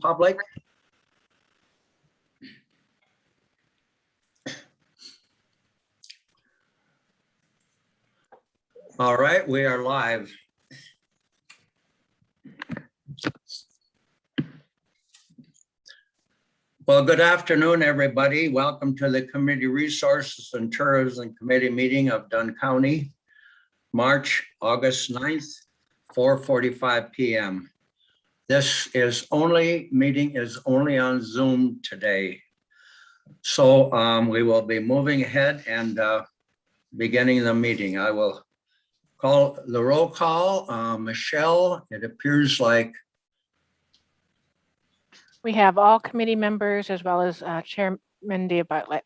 public? All right, we are live. Well, good afternoon, everybody. Welcome to the Community Resources and Tourism Committee meeting of Dunn County, August 9th, 4:45 p.m. This meeting is only on Zoom today. So we will be moving ahead and beginning the meeting. I will call the roll call. Michelle, it appears like we have all committee members as well as Chairman Dave Bartlett.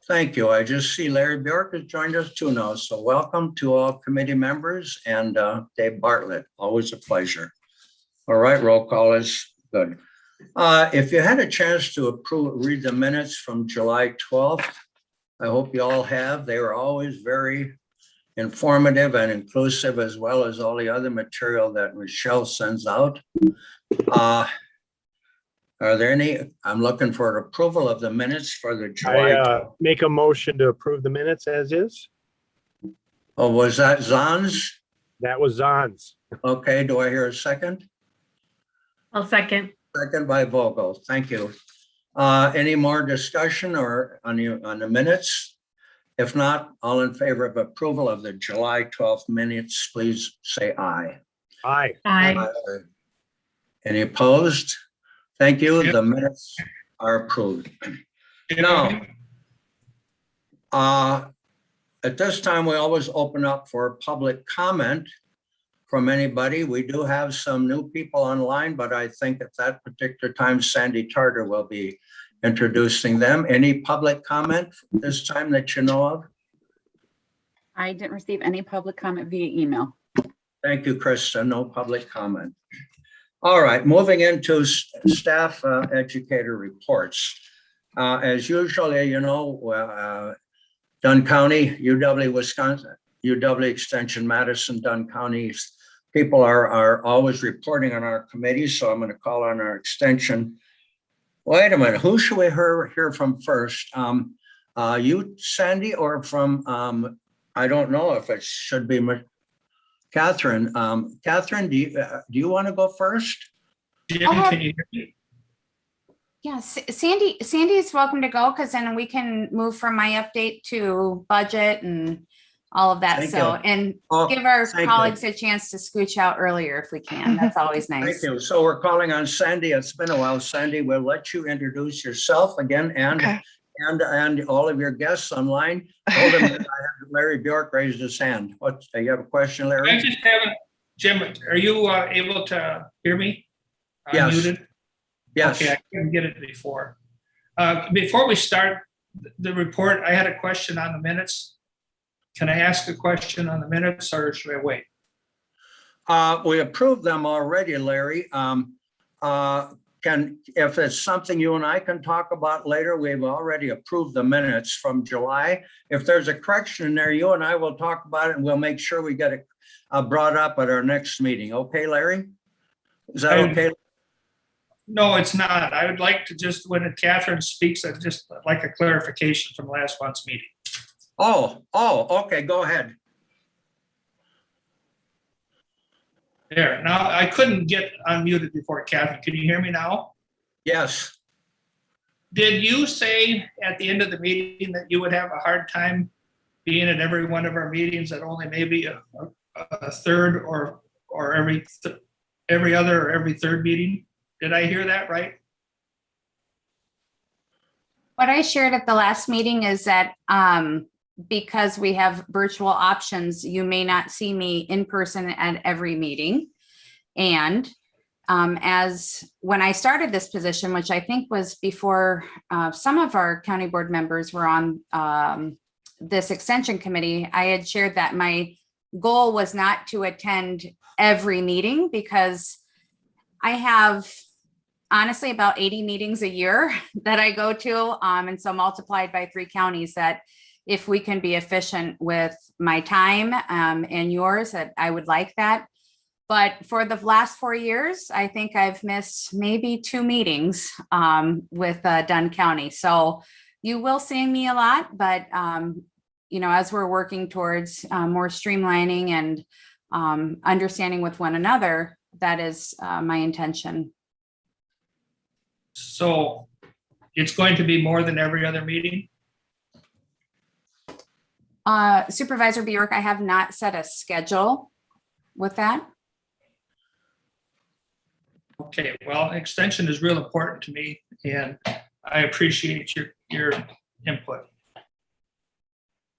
Thank you. I just see Larry Bjork has joined us too now. So welcome to all committee members and Dave Bartlett. Always a pleasure. All right, roll call is good. If you had a chance to read the minutes from July 12th, I hope you all have. They were always very informative and inclusive, as well as all the other material that Michelle sends out. Are there any? I'm looking for an approval of the minutes for the July. I make a motion to approve the minutes as is. Oh, was that Zahn's? That was Zahn's. Okay, do I hear a second? I'll second. Second by Vogel. Thank you. Any more discussion or on the minutes? If not, all in favor of approval of the July 12th minutes, please say aye. Aye. Aye. Any opposed? Thank you. The minutes are approved. Now, at this time, we always open up for public comment from anybody. We do have some new people online, but I think at that particular time, Sandy Tarter will be introducing them. Any public comment this time that you know of? I didn't receive any public comment via email. Thank you, Krista. No public comment. All right, moving into staff educator reports. As usual, you know, Dunn County, UW Wisconsin, UW Extension Madison, Dunn County's people are always reporting on our committee, so I'm going to call on our extension. Wait a minute, who should we hear from first? You, Sandy, or from, I don't know if it should be Catherine. Catherine, do you want to go first? Jim, can you hear me? Yes, Sandy is welcome to go because then we can move from my update to budget and all of that. Thank So, you. and Oh, give our thank colleagues you. a chance to scooch out earlier if we can. That's always nice. Thank you. So we're calling on Sandy. It's been a while. Sandy, we'll let you introduce yourself again and Okay. and all of your guests online. Hold a minute. I have Larry Bjork raised his hand. What, you have a question, I Larry? just have Jim, are you able to hear me? Yes. Unmuted? Yes. Okay, I couldn't get it before. Before we start the report, I had a question on the minutes. Can I ask a question on the minutes or should I wait? We approved them already, Larry. If it's something you and I can talk about later, we've already approved the minutes from July. If there's a correction in there, you and I will talk about it and we'll make sure we get it brought up at our next meeting. Okay, Larry? Is that okay? No, it's not. I would like to just, when Catherine speaks, I'd just like a clarification from last month's meeting. Oh, okay, go ahead. There, now I couldn't get unmuted before Catherine. Can you hear me now? Yes. Did you say at the end of the meeting that you would have a hard time being at every one of our meetings, that only maybe a third or every other or every third meeting? Did I hear that right? What I shared at the last meeting is that because we have virtual options, you may not see me in person at every meeting. And as when I started this position, which I think was before some of our county board members were on this extension committee, I had shared that my goal was not to attend every meeting because I have honestly about 80 meetings a year that I go to. And so multiplied by 3 counties, that if we can be efficient with my time and yours, that I would like that. But for the last 4 years, I think I've missed maybe 2 meetings with Dunn County. So you will see me a lot, but as we're working towards more streamlining and understanding with one another, that is my intention. So it's going to be more than every other meeting? Supervisor Bjork, I have not set a schedule with that. Okay, well, extension is real important to me, and I appreciate your input.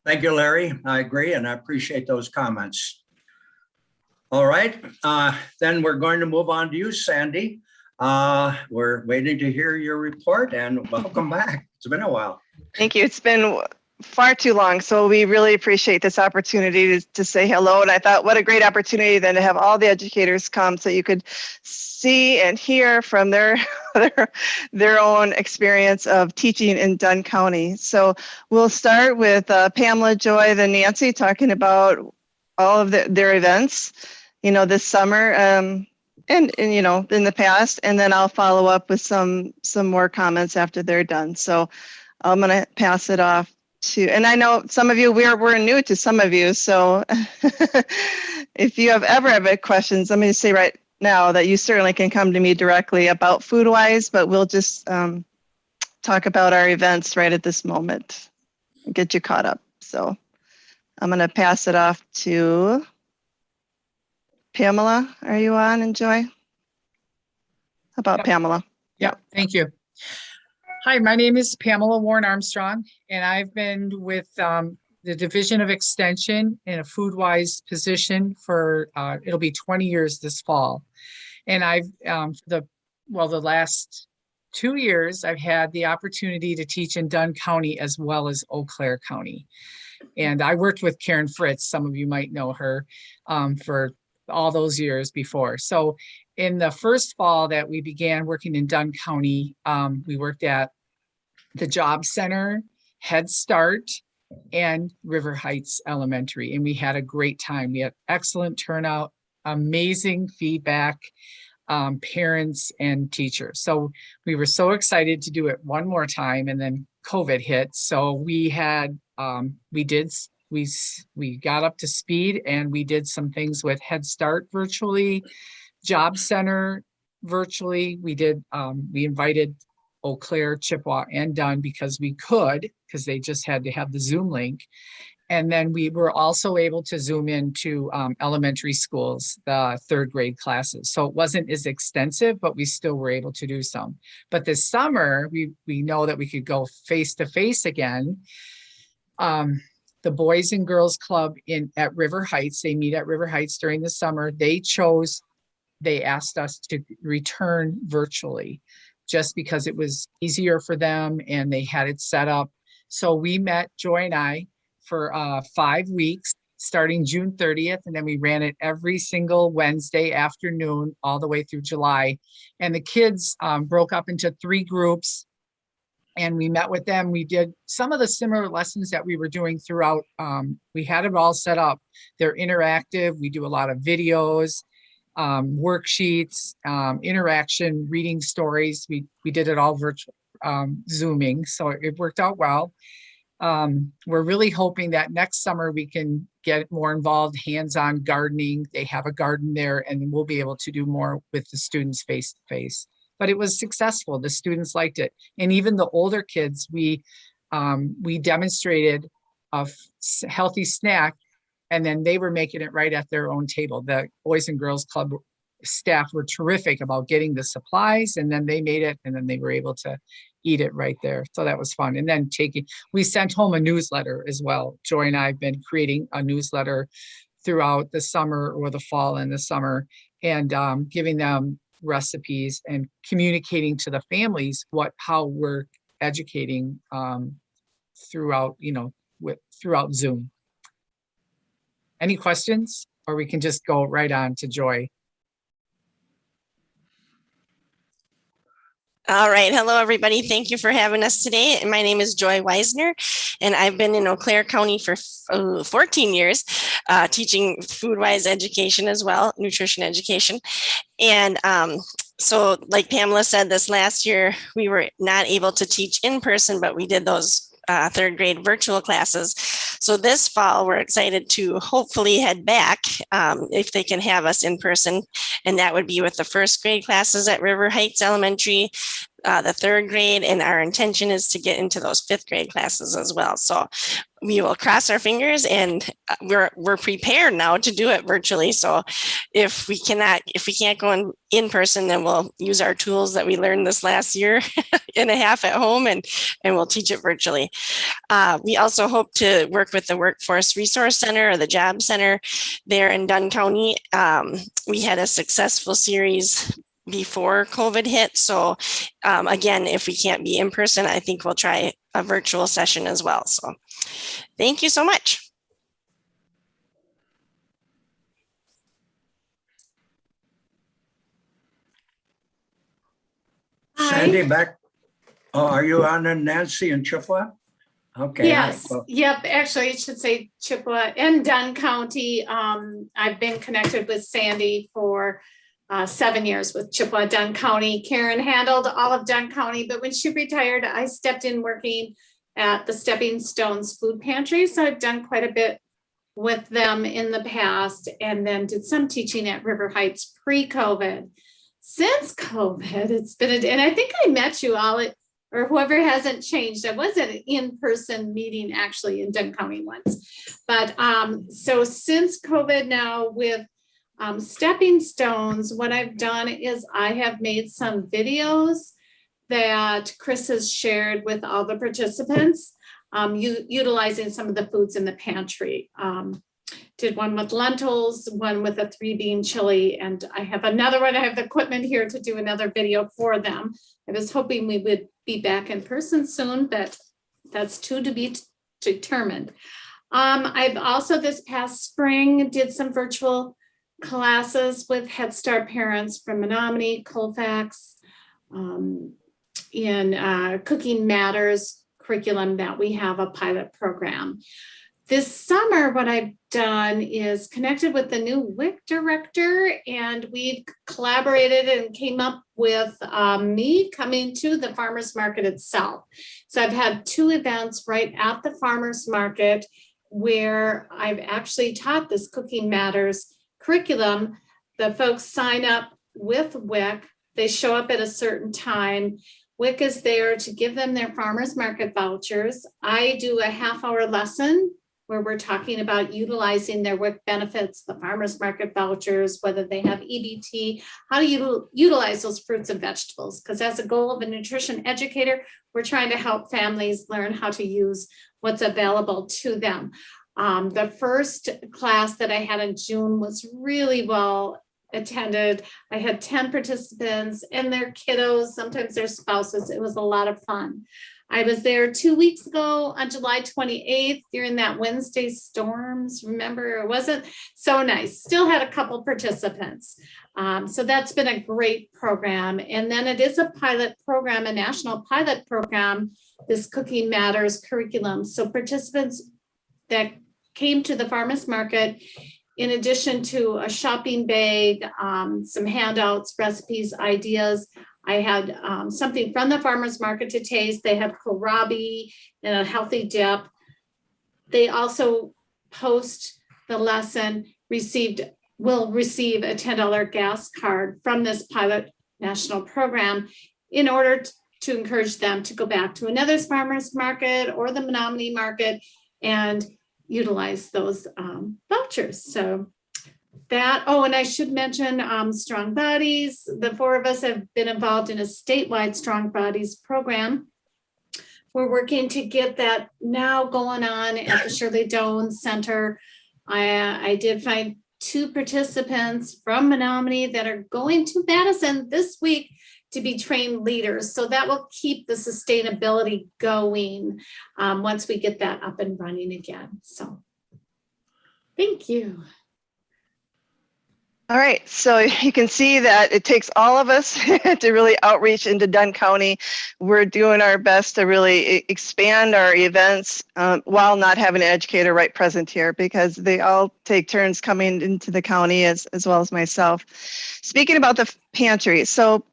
Thank you, Larry. I agree, and I appreciate those comments. All right, then we're going to move on to you, Sandy. We're waiting to hear your report, and welcome back. It's been a while. Thank you. It's been far too long. So we really appreciate this opportunity to say hello. And I thought, what a great opportunity then to have all the educators come so you could see and hear from their own experience of teaching in Dunn County. So we'll start with Pamela, Joy, then Nancy talking about all of their events, this summer and in the past. And then I'll follow up with some more comments after they're done. So I'm going to pass it off to, and I know some of you, we're new to some of you. So if you ever have questions, let me say right now that you certainly can come to me directly about FoodWise, but we'll just talk about our events right at this moment and get you caught up. So I'm going to pass it off to Pamela. Are you on, and Joy? How about Pamela? Yeah, thank you. Hi, my name is Pamela Warren Armstrong, and I've been with the Division of Extension in a FoodWise position for, it'll be 20 years this fall. And I've, the last 2 years, I've had the opportunity to teach in Dunn County as well as Eau Claire County. And I worked with Karen Fritz, some of you might know her, for all those years before. So in the first fall that we began working in Dunn County, we worked at the Job Center, Head Start, and River Heights Elementary. And we had a great time. We had excellent turnout, amazing feedback, parents and teachers. So we were so excited to do it one more time, and then COVID hit. So we had, we got up to speed, and we did some things with Head Start virtually, Job Center virtually. We invited Eau Claire, Chippewa, and Dunn because they just had to have the Zoom link. And then we were also able to Zoom into elementary schools, the 3rd grade classes. So it wasn't as extensive, but we still were able to do some. But this summer, we know that we could go face-to-face again. The Boys and Girls Club at River Heights, they meet at River Heights during the summer. They asked us to return virtually just because it was easier for them and they had it set up. So we met, Joy and I, for 5 weeks, starting June 30th. And then we ran it every single Wednesday afternoon, all the way through July. And the kids broke up into 3 groups, and we met with them. We did some of the similar lessons that we were doing throughout. We had it all set up. They're interactive. We do a lot of videos, worksheets, interaction, reading stories. We did it all virtual, Zooming, so it worked out well. We're really hoping that next summer we can get more involved, hands-on gardening. They have a garden there, and we'll be able to do more with the students face-to-face. But it was successful. The students liked it. And even the older kids, we demonstrated a healthy snack, and then they were making it right at their own table. The Boys and Girls Club staff were terrific about getting the supplies, and then they made it, and then they were able to eat it right there. So that was fun. And then we sent home a newsletter as well. Joy and I have been creating a newsletter throughout the summer, or the fall and the summer, and giving them recipes and communicating to the families how we're educating throughout Zoom. Any questions, or we can just go right on to Joy? All right. Hello, everybody. Thank you for having us today. My name is Joy Weissner, and I've been in Eau Claire County for 14 years, teaching food-wise education as well, nutrition education. And so like Pamela said, this last year, we were not able to teach in person, but we did those third grade virtual classes. So this fall, we're excited to hopefully head back if they can have us in person. And that would be with the first grade classes at River Heights Elementary, the third grade, and our intention is to get into those fifth grade classes as well. So we will cross our fingers, and we're prepared now to do it virtually. So if we can't go in person, then we'll use our tools that we learned this last year and a half at home, and we'll teach it virtually. We also hope to work with the Workforce Resource Center or the Job Center there in Dunn County. We had a successful series before COVID hit. So again, if we can't be in person, I think we'll try a virtual session as well. So thank you so much. Sandy back. Oh, are you on in Nancy and Chippewa? Okay. Yes, yep, actually it should say Chippewa and Dunn County. I've been connected with Sandy for 7 years with Chippewa, Dunn County. Karen handled all of Dunn County, but when she retired, I stepped in working at the Stepping Stones Food Pantry. So I've done quite a bit with them in the past, and then did some teaching at River Heights pre-COVID. Since COVID, it's been, and I think I met you all at, or whoever hasn't changed. I was at an in-person meeting actually in Dunn County once. But so since COVID now with Stepping Stones, what I've done is I have made some videos that Chris has shared with all the participants, utilizing some of the foods in the pantry. Did one with lentils, one with a 3-bean chili, and I have another one. I have the equipment here to do another video for them. I was hoping we would be back in person soon, but that's to be determined. I've also this past spring did some virtual classes with Head Start parents from Menominee, Colfax, in Cooking Matters curriculum that we have a pilot program. This summer, what I've done is connected with the new WIC director, and we've collaborated and came up with me coming to the farmers market itself. So I've had 2 events right at the farmers market where I've actually taught this Cooking Matters curriculum. The folks sign up with WIC, they show up at a certain time. WIC is there to give them their farmers market vouchers. I do a half-hour lesson where we're talking about utilizing their WIC benefits, the farmers market vouchers, whether they have EBT, how to utilize those fruits and vegetables. Because as a goal of a nutrition educator, we're trying to help families learn how to use what's available to them. The first class that I had in June was really well attended. I had 10 participants and their kiddos, sometimes their spouses. It was a lot of fun. I was there 2 weeks ago on July 28th during that Wednesday storms. Remember, it wasn't so nice. Still had a couple participants. So that's been a great program. And then it is a pilot program, a national pilot program, this Cooking Matters curriculum. So participants that came to the farmers market, in addition to a shopping bag, some handouts, recipes, ideas, I had something from the farmers market to taste. They had kohlrabi and a healthy dip. They also, post the lesson, will receive a $10 gas card from this pilot national program in order to encourage them to go back to another farmers market or the Menominee market and utilize those vouchers. So that, oh, and I should mention Strong Bodies. The 4 of us have been involved in a statewide Strong Bodies program. We're working to get that now going on at the Shirley Doan Center. I did find 2 participants from Menominee that are going to Madison this week to be trained leaders. So that will keep the sustainability going once we get that up and running again. So thank you. All right, so you can see that it takes all of us to really outreach into Dunn County. We're doing our best to really expand our events while not having an educator right present here, because they all take turns coming into the county as well as myself. Speaking about the pantry, so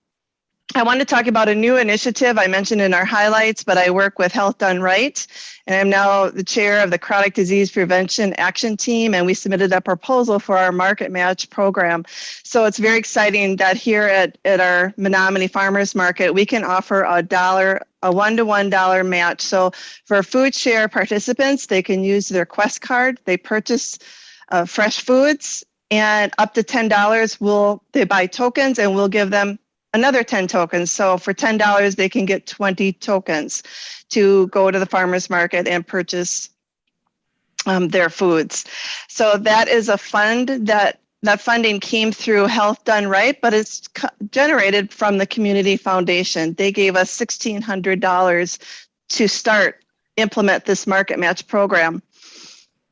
I want to talk about a new initiative I mentioned in our highlights, but I work with Health Done Right, and I'm now the chair of the Chronic Disease Prevention Action Team, and we submitted a proposal for our Market Match program. So it's very exciting that here at our Menominee Farmers Market, we can offer a one-to-one dollar match. So for food share participants, they can use their Quest card. They purchase fresh foods, and up to $10 they buy tokens, and we'll give them another 10 tokens. So for $10, they can get 20 tokens to go to the farmer's market and purchase their foods. So that is a fund that funding came through Health Done Right, but it's generated from the Community Foundation. They gave us $1,600 to implement this Market Match program.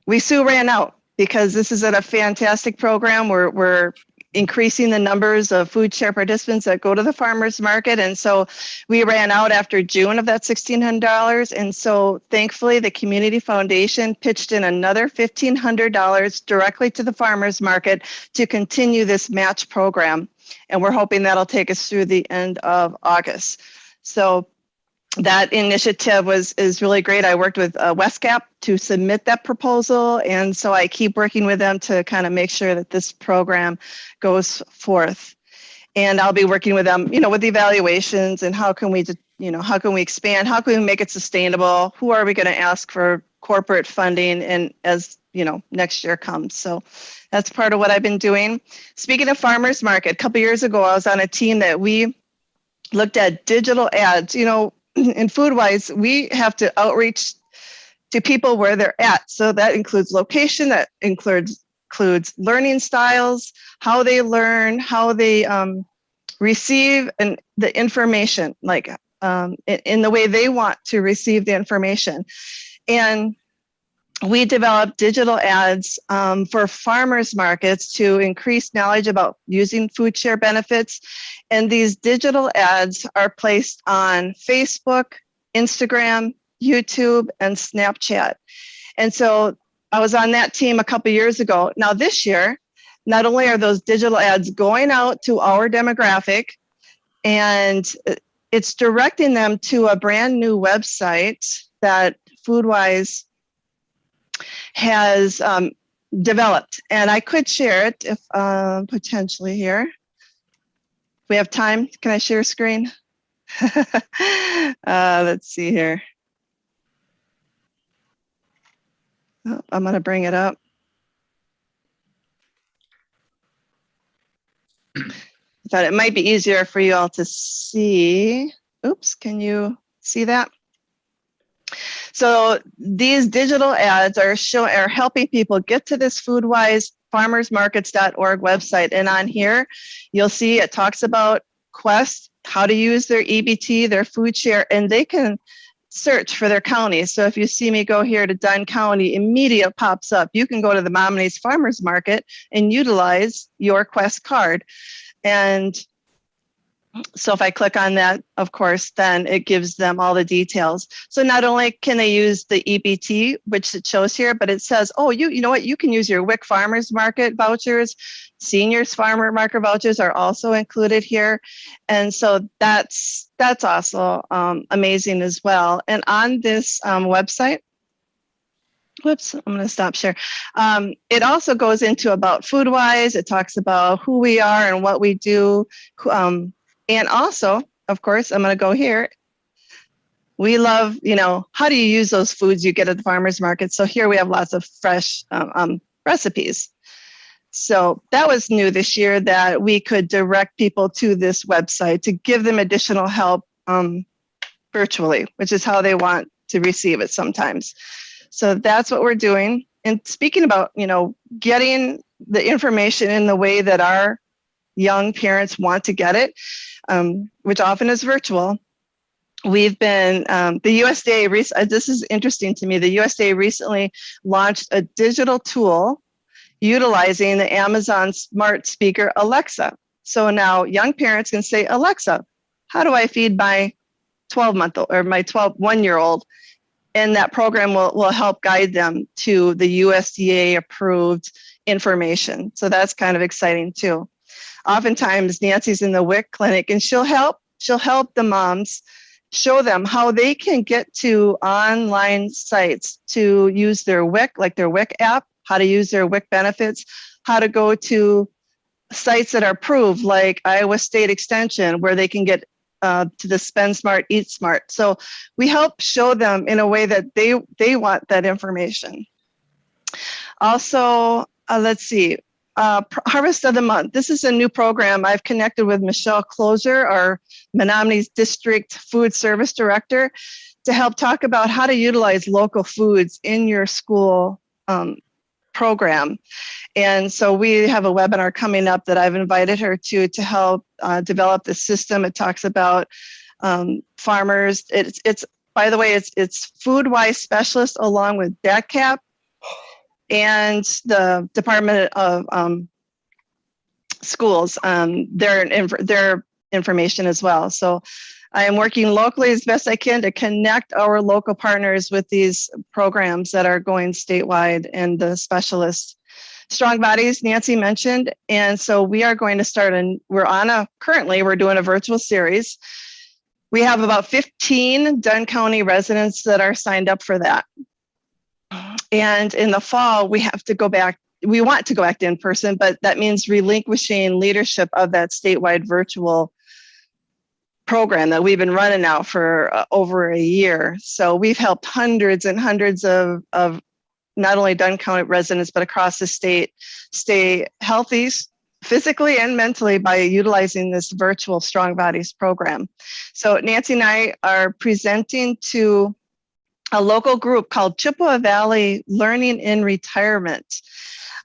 We soon ran out because this is a fantastic program. We're increasing the numbers of food share participants that go to the farmers market. And so we ran out after June of that $1,600. And so thankfully the Community Foundation pitched in another $1,500 directly to the farmers market to continue this match program. And we're hoping that'll take us through the end of August. So that initiative is really great. I worked with WestCap to submit that proposal, and so I keep working with them to kind of make sure that this program goes forth. And I'll be working with them, with the evaluations and how can we expand, how can we make it sustainable, who are we going to ask for corporate funding, and as next year comes. So that's part of what I've been doing. Speaking of farmers market, a couple years ago, I was on a team that we looked at digital ads. In FoodWise, we have to outreach to people where they're at. So that includes location, that includes learning styles, how they learn, how they receive the information, like in the way they want to receive the information. And we developed digital ads for farmers markets to increase knowledge about using food share benefits. And these digital ads are placed on Facebook, Instagram, YouTube, and Snapchat. And so I was on that team a couple years ago. Now this year, not only are those digital ads going out to our demographic, and it's directing them to a brand new website that FoodWise has developed, and I could share it if potentially here. We have time. Can I share screen? Let's see here. Oh, I'm going to bring it up. I thought it might be easier for you all to see. Oops, can you see that? So these digital ads are helping people get to this FoodWise farmersmarkets.org website. And on here, you'll see it talks about Quest, how to use their EBT, their food share, and they can search for their county. So if you see me go here to Dunn County, immediate pops up. You can go to the Menominee Farmers Market and utilize your Quest card. And so if I click on that, of course, then it gives them all the details. So not only can they use the EBT, which it shows here, but it says, oh, you know what, you can use your WIC Farmers Market vouchers. Seniors Farmer Market vouchers are also included here. And so that's also amazing as well. And on this website, whoops, I'm going to stop share. It also goes into about FoodWise. It talks about who we are and what we do. And also, of course, I'm going to go here. We love, how do you use those foods you get at the farmer's market? So here we have lots of fresh recipes. So that was new this year, that we could direct people to this website to give them additional help virtually, which is how they want to receive it sometimes. So that's what we're doing. And speaking about, getting the information in the way that our young parents want to get it, which often is virtual. We've been, the USDA, this is interesting to me, the USDA recently launched a digital tool utilizing the Amazon smart speaker Alexa. So now young parents can say, Alexa, how do I feed my 12-month-old or my 1-year-old? And that program will help guide them to the USDA approved information. So that's kind of exciting too. Oftentimes Nancy's in the WIC clinic and she'll help the moms, show them how they can get to online sites to use their WIC, like their WIC app, how to use their WIC benefits, how to go to sites that are approved, like Iowa State Extension, where they can get to the Spend Smart, Eat Smart. So we help show them in a way that they want that information. Also, let's see, Harvest of the Month. This is a new program. I've connected with Michelle Closer, our Menominee District Food Service Director, to help talk about how to utilize local foods in your school program. And so we have a webinar coming up that I've invited her to help develop the system. It talks about farmers. It's by the way, it's food-wise specialist along with DATCAP and the Department of Schools, their information as well. So I am working locally as best I can to connect our local partners with these programs that are going statewide and the specialists. Strong Bodies, Nancy mentioned. And so we are going to start, currently we're doing a virtual series. We have about 15 Dunn County residents that are signed up for that. And in the fall, we want to go back to in person, but that means relinquishing leadership of that statewide virtual program that we've been running now for over a year. So we've helped hundreds and hundreds of not only Dunn County residents, but across the state stay healthy physically and mentally by utilizing this virtual Strong Bodies program. So Nancy and I are presenting to a local group called Chippewa Valley Learning in Retirement.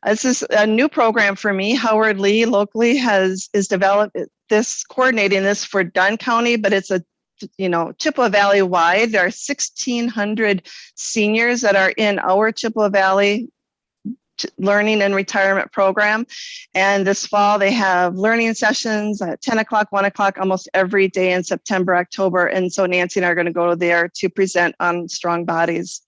This is a new program for me. Howard Lee locally is developed this, coordinating this for Dunn County, but it's a Chippewa Valley wide. There are 1,600 seniors that are in our Chippewa Valley Learning and Retirement program. And this fall, they have learning sessions at 10 o'clock, 1 o'clock, almost every day in September, October. And so Nancy and I are going to go there to present on Strong Bodies.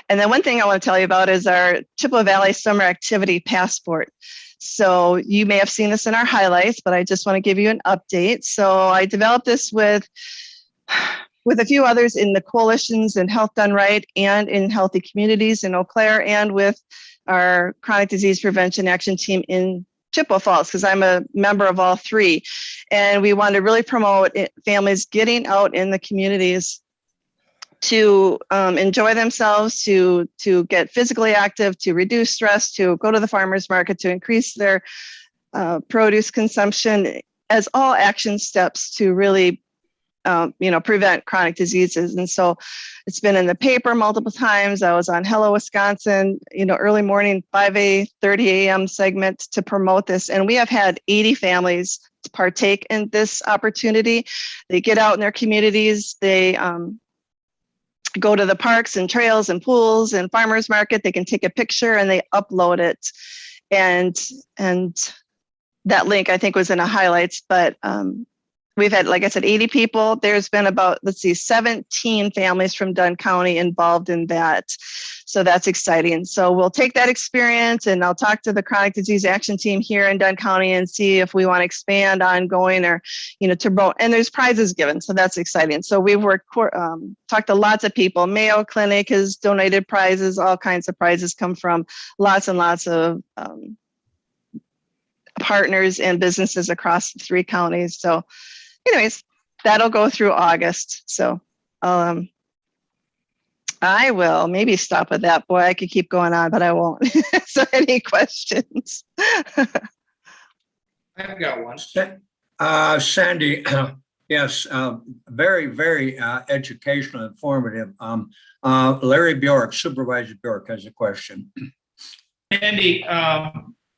And then one thing I want to tell you about is our Chippewa Valley Summer Activity Passport. So you may have seen this in our highlights, but I just want to give you an update. So I developed this with a few others in the coalitions in Health Done Right and in Healthy Communities in Eau Claire, and with our Chronic Disease Prevention Action Team in Chippewa Falls, because I'm a member of all three. And we want to really promote families getting out in the communities to enjoy themselves, to get physically active, to reduce stress, to go to the farmer's market, to increase their produce consumption, as all action steps to really prevent chronic diseases. And so it's been in the paper multiple times. I was on Hello Wisconsin, early morning, 5:30 a.m. segment to promote this. And we have had 80 families to partake in this opportunity. They get out in their communities. They go to the parks and trails and pools and farmers market. They can take a picture and they upload it. And that link, I think, was in the highlights, but we've had, like I said, 80 people. There's been about, 17 families from Dunn County involved in that. So that's exciting. So we'll take that experience and I'll talk to the Chronic Disease Action Team here in Dunn County and see if we want to expand ongoing or, to promote. And there's prizes given. So that's exciting. So we've talked to lots of people. Mayo Clinic has donated prizes. All kinds of prizes come from lots and lots of partners and businesses across the 3 counties. So anyways, that'll go through August. So I will maybe stop with that. Boy, I could keep going on, but I won't. So any questions? I've got one. Sandy, yes, very, very educational, informative. Larry Bjork, Supervisor Bjork has a question. Andy,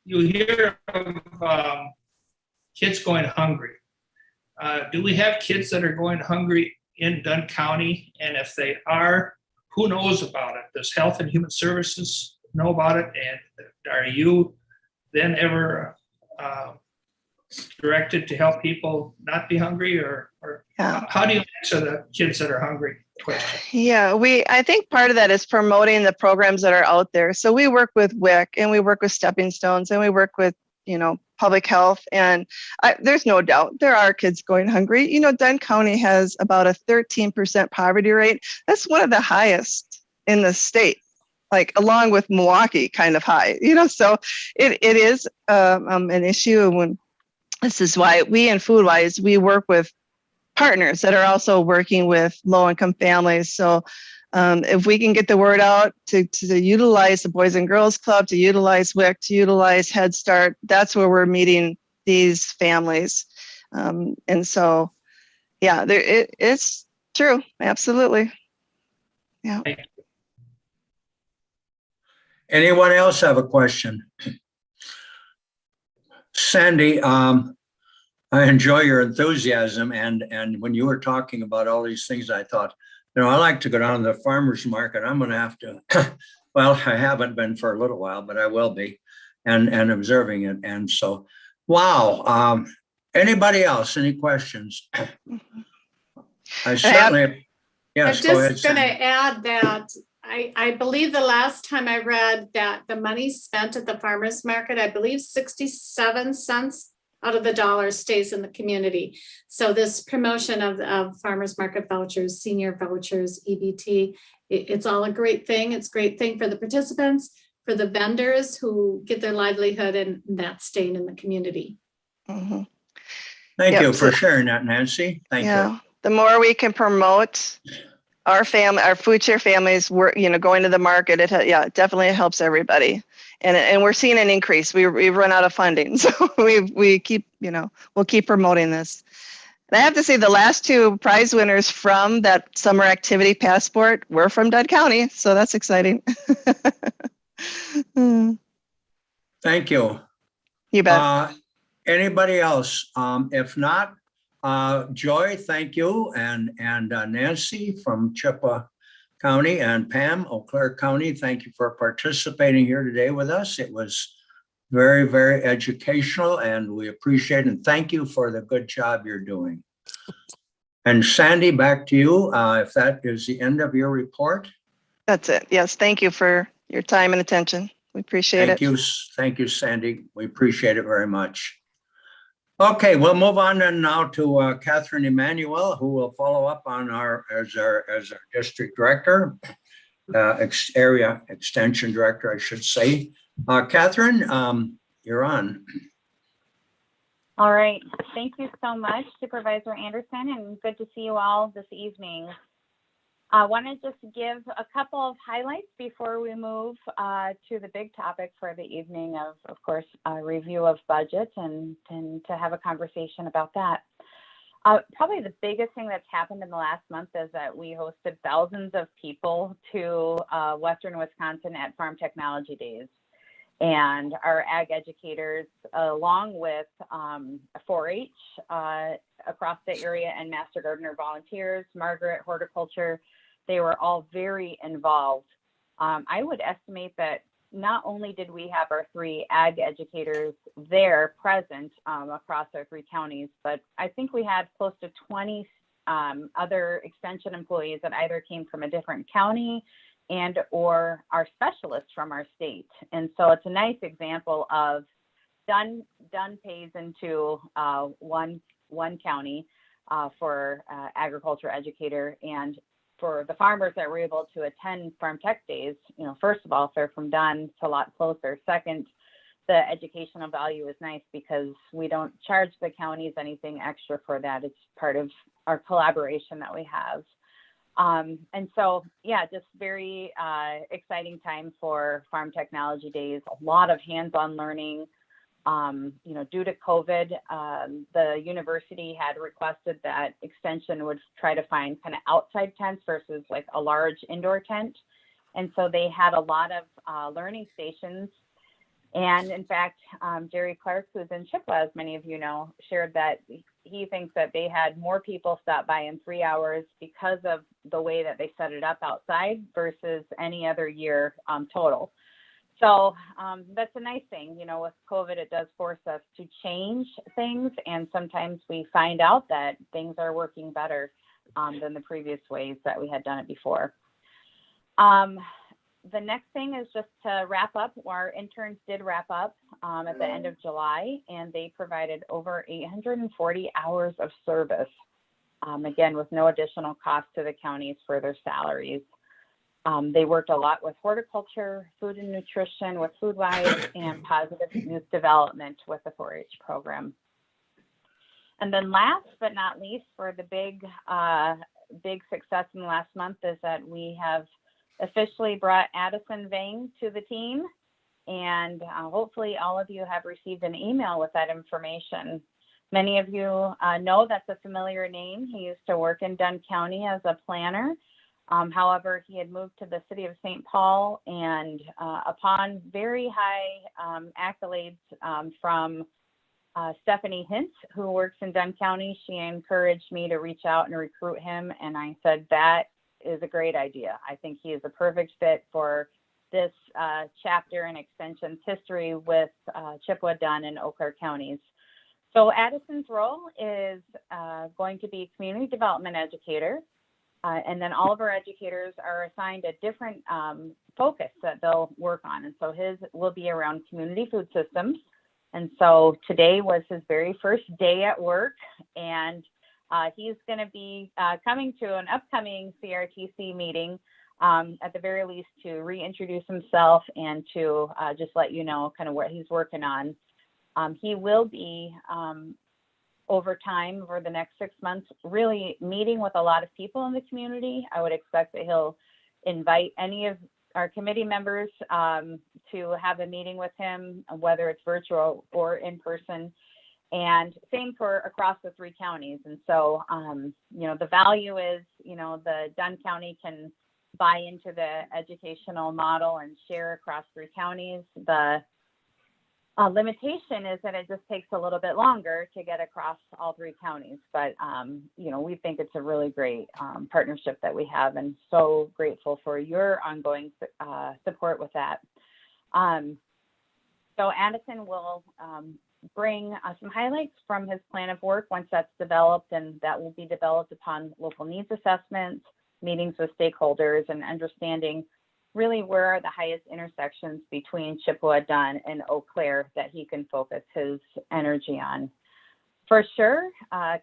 you hear of kids going hungry. Do we have kids that are going hungry in Dunn County? And if they are, who knows about it? Does Health and Human Services know about it? And are you then ever directed to help people not be hungry, or Yeah. how do you answer the kids that are hungry question? Yeah, I think part of that is promoting the programs that are out there. So we work with WIC and we work with Stepping Stones and we work with, public health. And there's no doubt there are kids going hungry. Dunn County has about a 13% poverty rate. That's one of the highest in the state, like along with Milwaukee, kind of high, so it is an issue. When this is why we in FoodWise, we work with partners that are also working with low-income families. So if we can get the word out to utilize the Boys and Girls Club, to utilize WIC, to utilize Head Start, that's where we're meeting these families. And so, yeah, it's true. Absolutely. Yeah. Anyone else have a question? Sandy, I enjoy your enthusiasm, and when you were talking about all these things, I thought, I like to go down to the farmer's market. I'm going to have to, well, I haven't been for a little while, but I will be, and observing it. And so, wow. Anybody else? Any questions? I certainly, yes, go ahead. I'm just going to add that I believe the last time I read that the money spent at the farmer's market, I believe 67 cents out of the dollar stays in the community. So this promotion of farmers market vouchers, senior vouchers, EBT, it's all a great thing. It's a great thing for the participants, for the vendors who get their livelihood, and that's staying in the community. Mm-hmm. Thank you for sharing that, Nancy. Thank you. The more we can promote our food share families, going to the market, it definitely helps everybody. And we're seeing an increase. We've run out of funding, so we keep, we'll keep promoting this. And I have to say, the last two prize winners from that summer activity passport were from Dunn County, so that's exciting. Thank you. You bet. Anybody else? If not, Joy, thank you, and Nancy from Chippewa County, and Pam, Eau Claire County, thank you for participating here today with us. It was very, very educational, and we appreciate it. And thank you for the good job you're doing. And Sandy, back to you. If that is the end of your report. That's it. Yes, thank you for your time and attention. We appreciate it. Thank you, Sandy. We appreciate it very much. Okay, we'll move on then now to Catherine Emanuel, who will follow up on as our district director, area extension director, I should say. Catherine, you're on. All right, thank you so much, Supervisor Anderson, and good to see you all this evening. I want to just give a couple of highlights before we move to the big topic for the evening of course, a review of budget and to have a conversation about that. Probably the biggest thing that's happened in the last month is that we hosted thousands of people to Western Wisconsin at Farm Technology Days. And our ag educators, along with 4-H across the area and Master Gardener volunteers, Margaret, horticulture, they were all very involved. I would estimate that not only did we have our 3 ag educators there present across our 3 counties, but I think we had close to 20 other extension employees that either came from a different county and or our specialists from our state. And so it's a nice example of Dunn pays into one county for agriculture educator, and for the farmers that were able to attend Farm Tech Days, first of all, if they're from Dunn, it's a lot closer. Second, the educational value is nice because we don't charge the counties anything extra for that. It's part of our collaboration that we have. And so, yeah, just very exciting time for Farm Technology Days. A lot of hands-on learning. Due to COVID, the university had requested that Extension would try to find kind of outside tents versus like a large indoor tent. And so they had a lot of learning stations. And in fact, Jerry Clark, who's in Chippewa, as many of you know, shared that he thinks that they had more people stop by in 3 hours because of the way that they set it up outside versus any other year total. So that's a nice thing, you know, with COVID, it does force us to change things. And sometimes we find out that things are working better than the previous ways that we had done it before. The next thing is just to wrap up. Our interns did wrap up at the end of July, and they provided over 840 hours of service, again, with no additional cost to the counties for their salaries. They worked a lot with horticulture, food and nutrition, with FoodWise, and positive youth development with the 4-H program. And then last but not least, for the big success in the last month is that we have officially brought Addison Vang to the team. And hopefully all of you have received an email with that information. Many of you know that's a familiar name. He used to work in Dunn County as a planner. However, he had moved to the city of St. Paul, and upon very high accolades from Stephanie Hintz, who works in Dunn County, she encouraged me to reach out and recruit him. And I said, that is a great idea. I think he is a perfect fit for this chapter and extension's history with Chippewa, Dunn, and Eau Claire counties. So Addison's role is going to be community development educator. And then all of our educators are assigned a different focus that they'll work on. And so his will be around community food systems. And so today was his very first day at work, and he's going to be coming to an upcoming CRTC meeting at the very least to reintroduce himself and to just let you know kind of what he's working on. He will be over time, over the next 6 months, really meeting with a lot of people in the community. I would expect that he'll invite any of our committee members to have a meeting with him, whether it's virtual or in person, and same for across the 3 counties. And so, you know, the value is, you know, the Dunn County can buy into the educational model and share across 3 counties. The limitation is that it just takes a little bit longer to get across all 3 counties. But, you know, we think it's a really great partnership that we have, and so grateful for your ongoing support with that. So Addison will bring some highlights from his plan of work once that's developed, and that will be developed upon local needs assessments, meetings with stakeholders, and understanding really where are the highest intersections between Chippewa, Dunn, and Eau Claire that he can focus his energy on. For sure,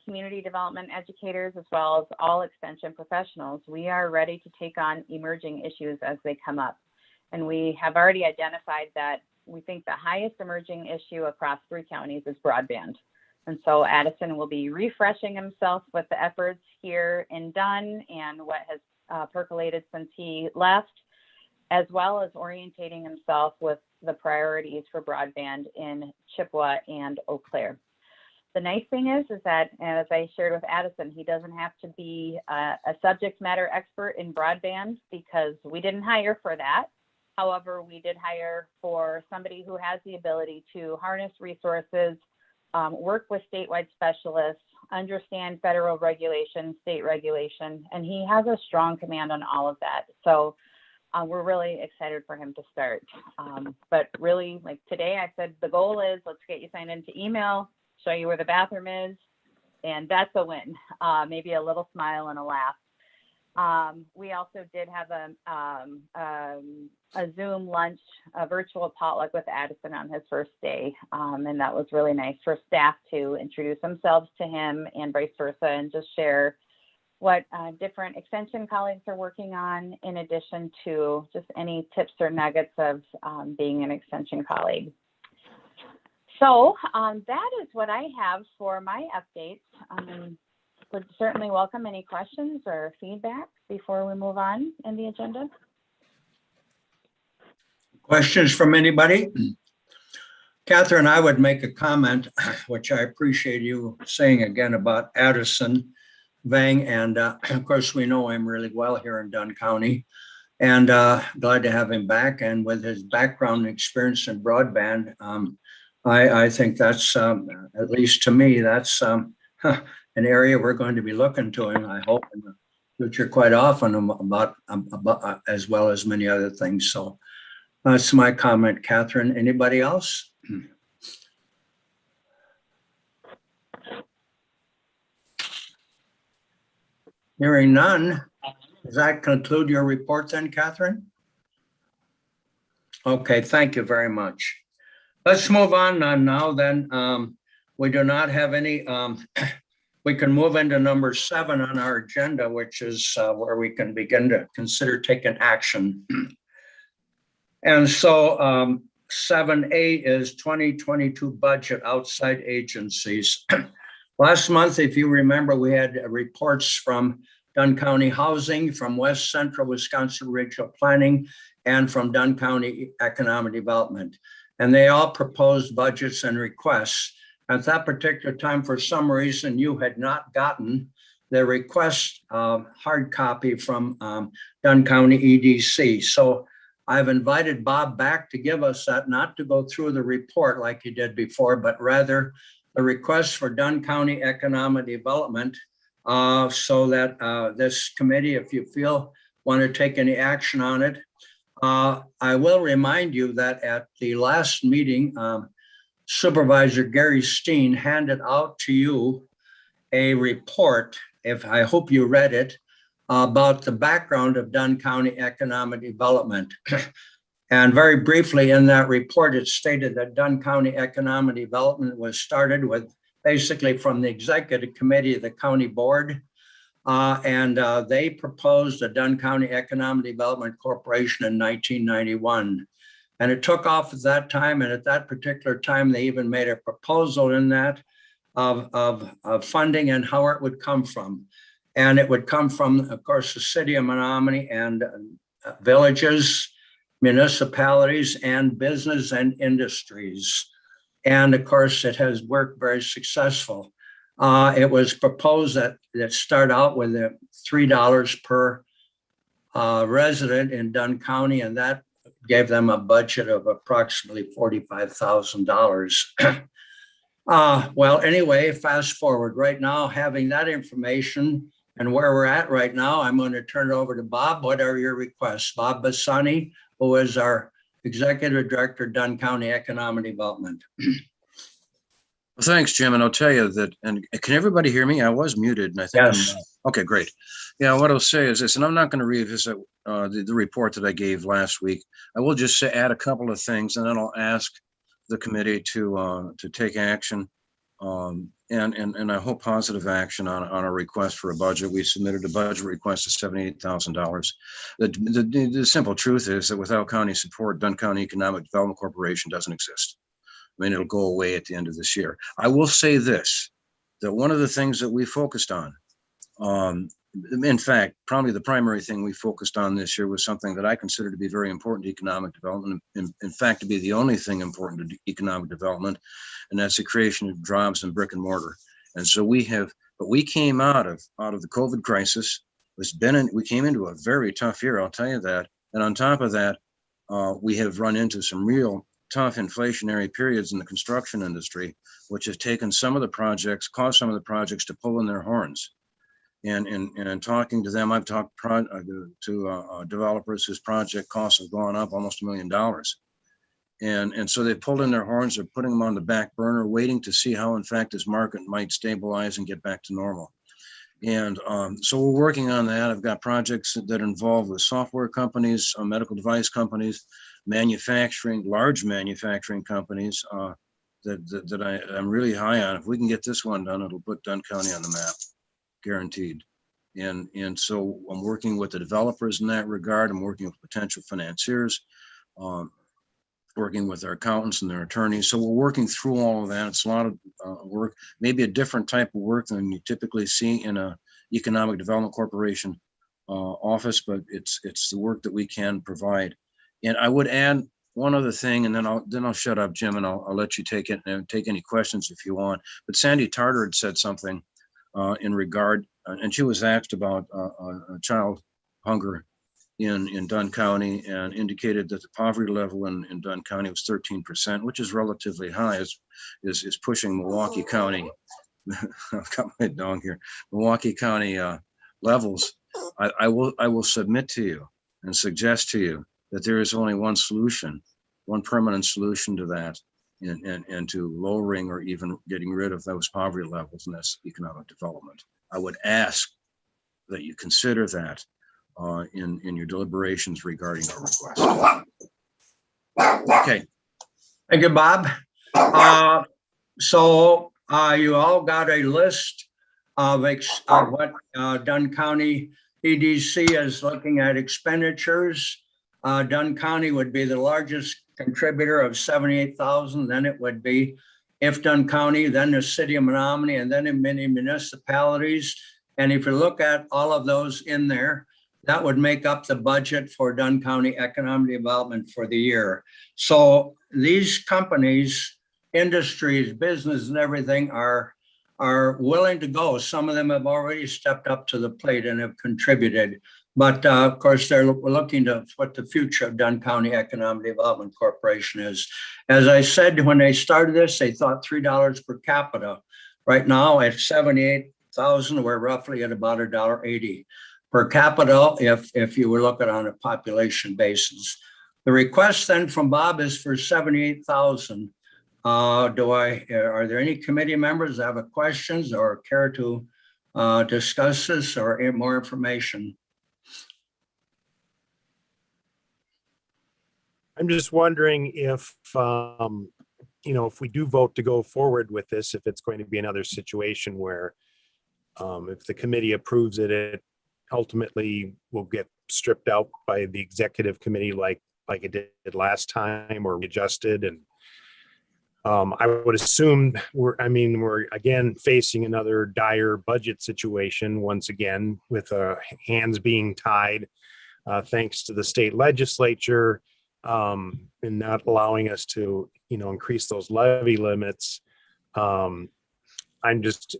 community development educators, as well as all extension professionals, we are ready to take on emerging issues as they come up. And we have already identified that we think the highest emerging issue across 3 counties is broadband. And so Addison will be refreshing himself with the efforts here in Dunn and what has percolated since he left, as well as orientating himself with the priorities for broadband in Chippewa and Eau Claire. The nice thing is that, as I shared with Addison, he doesn't have to be a subject matter expert in broadband because we didn't hire for that. However, we did hire for somebody who has the ability to harness resources, work with statewide specialists, understand federal regulation, state regulation, and he has a strong command on all of that. So we're really excited for him to start. But really, like today, I said the goal is let's get you signed into email, show you where the bathroom is, and that's a win. Maybe a little smile and a laugh. We also did have a Zoom lunch, a virtual potluck with Addison on his first day. And that was really nice for staff to introduce themselves to him and vice versa, and just share what different extension colleagues are working on, in addition to just any tips or nuggets of being an extension colleague. So that is what I have for my updates. Would certainly welcome any questions or feedback before we move on in the agenda. Questions from anybody? Catherine, I would make a comment, which I appreciate you saying again about Addison Vang. And of course, we know him really well here in Dunn County, and glad to have him back. And with his background and experience in broadband, I think that's, at least to me, that's an area we're going to be looking to him, I hope, in the future quite often about as well as many other things. So That's my comment, Catherine. Anybody else? Hearing none. Does that conclude your report then, Catherine? Okay, thank you very much. Let's move on now then. We do not have any, we can move into number 7 on our agenda, which is where we can begin to consider taking action. And so 7A is 2022 budget outside agencies. Last month, if you remember, we had reports from Dunn County Housing, from West Central Wisconsin Regional Planning, and from Dunn County Economic Development. And they all proposed budgets and requests. At that particular time, for some reason, you had not gotten the request hard copy from Dunn County EDC. So I've invited Bob back to give us that, not to go through the report like he did before, but rather the request for Dunn County Economic Development, so that this committee, if you feel want to take any action on it. I will remind you that at the last meeting, Supervisor Gary Steen handed out to you a report, I hope you read it, about the background of Dunn County Economic Development. And very briefly in that report, it stated that Dunn County Economic Development was started with basically from the executive committee of the county board. And they proposed the Dunn County Economic Development Corporation in 1991. And it took off at that time. And at that particular time, they even made a proposal in that of funding and how it would come from. And it would come from, of course, the city of Menominee and villages, municipalities, and business and industries. And of course, it has worked very successful. It was proposed that start out with $3 per resident in Dunn County, and that gave them a budget of approximately $45,000. Well, anyway, fast forward right now, having that information and where we're at right now, I'm going to turn it over to Bob. What are your requests? Bob Bassani, who is our Executive Director, Dunn County Economic Development. Well, thanks, Jim. And I'll tell you that, and can everybody hear me? I was muted and I think yes. Okay, great. Yeah, what I'll say is this, and I'm not going to revisit the report that I gave last week. I will just add a couple of things, and then I'll ask the committee to take action, and I hope positive action on a request for a budget. We submitted a budget request of $78,000. The simple truth is that without county support, Dunn County Economic Development Corporation doesn't exist. I mean, it'll go away at the end of this year. I will say this, that one of the things that we focused on, in fact, probably the primary thing we focused on this year was something that I consider to be very important to economic development. In fact, to be the only thing important to economic development, and that's the creation of jobs in brick and mortar. And so we came out of the COVID crisis. We came into a very tough year, I'll tell you that. And on top of that, we have run into some real tough inflationary periods in the construction industry, which has taken some of the projects, caused some of the projects to pull in their horns. And in talking to them, I've talked to developers whose project costs have gone up almost $1 million. And so they pulled in their horns, they're putting them on the back burner, waiting to see how, in fact, this market might stabilize and get back to normal. And so we're working on that. I've got projects that involve with software companies, medical device companies, manufacturing, large manufacturing companies that I'm really high on. If we can get this one done, it'll put Dunn County on the map, guaranteed. And so I'm working with the developers in that regard. I'm working with potential financiers, working with our accountants and their attorneys. So we're working through all of that. It's a lot of work, maybe a different type of work than you typically see in a economic development corporation office, but it's the work that we can provide. And I would add one other thing, and then I'll shut up, Jim, and I'll let you take it and take any questions if you want. But Sandy Tarter had said something in regard, and she was asked about child hunger in Dunn County, and indicated that the poverty level in Dunn County was 13%, which is relatively high, is pushing Milwaukee County. I've got my dog here. Milwaukee County levels. I will submit to you and suggest to you that there is only one solution, one permanent solution to that, and to lowering or even getting rid of those poverty levels, and that's economic development. I would ask that you consider that in your deliberations regarding our request. Okay. Thank you, Bob. So you all got a list of what Dunn County EDC is looking at expenditures. Dunn County would be the largest contributor of 78,000. Then it would be, if Dunn County, then the city of Menominee, and then in many municipalities. And if you look at all of those in there, that would make up the budget for Dunn County Economic Development for the year. So these companies, industries, business and everything are willing to go. Some of them have already stepped up to the plate and have contributed. But of course, they're looking to what the future of Dunn County Economic Development Corporation is. As I said, when they started this, they thought $3 per capita. Right now at 78,000, we're roughly at about $1.80 per capita if you were looking on a population basis. The request then from Bob is for 78,000. Are there any committee members that have questions or care to discuss this or more information? I'm just wondering if, if we do vote to go forward with this, if it's going to be another situation where if the committee approves it, it ultimately will get stripped out by the executive committee like it did last time, or adjusted. And I would assume we're again facing another dire budget situation once again, with hands being tied thanks to the state legislature and not allowing us to increase those levy limits. I'm just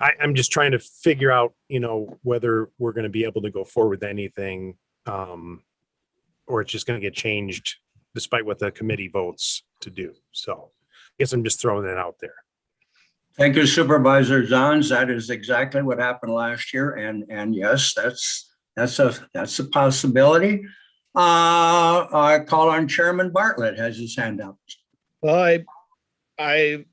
I'm just trying to figure out whether we're going to be able to go forward with anything or it's just going to get changed despite what the committee votes to do. So I guess I'm just throwing that out there. Thank you, Supervisor Zons. That is exactly what happened last year. And yes, that's a possibility. I call on Chairman Bartlett, has his hand up. Well, I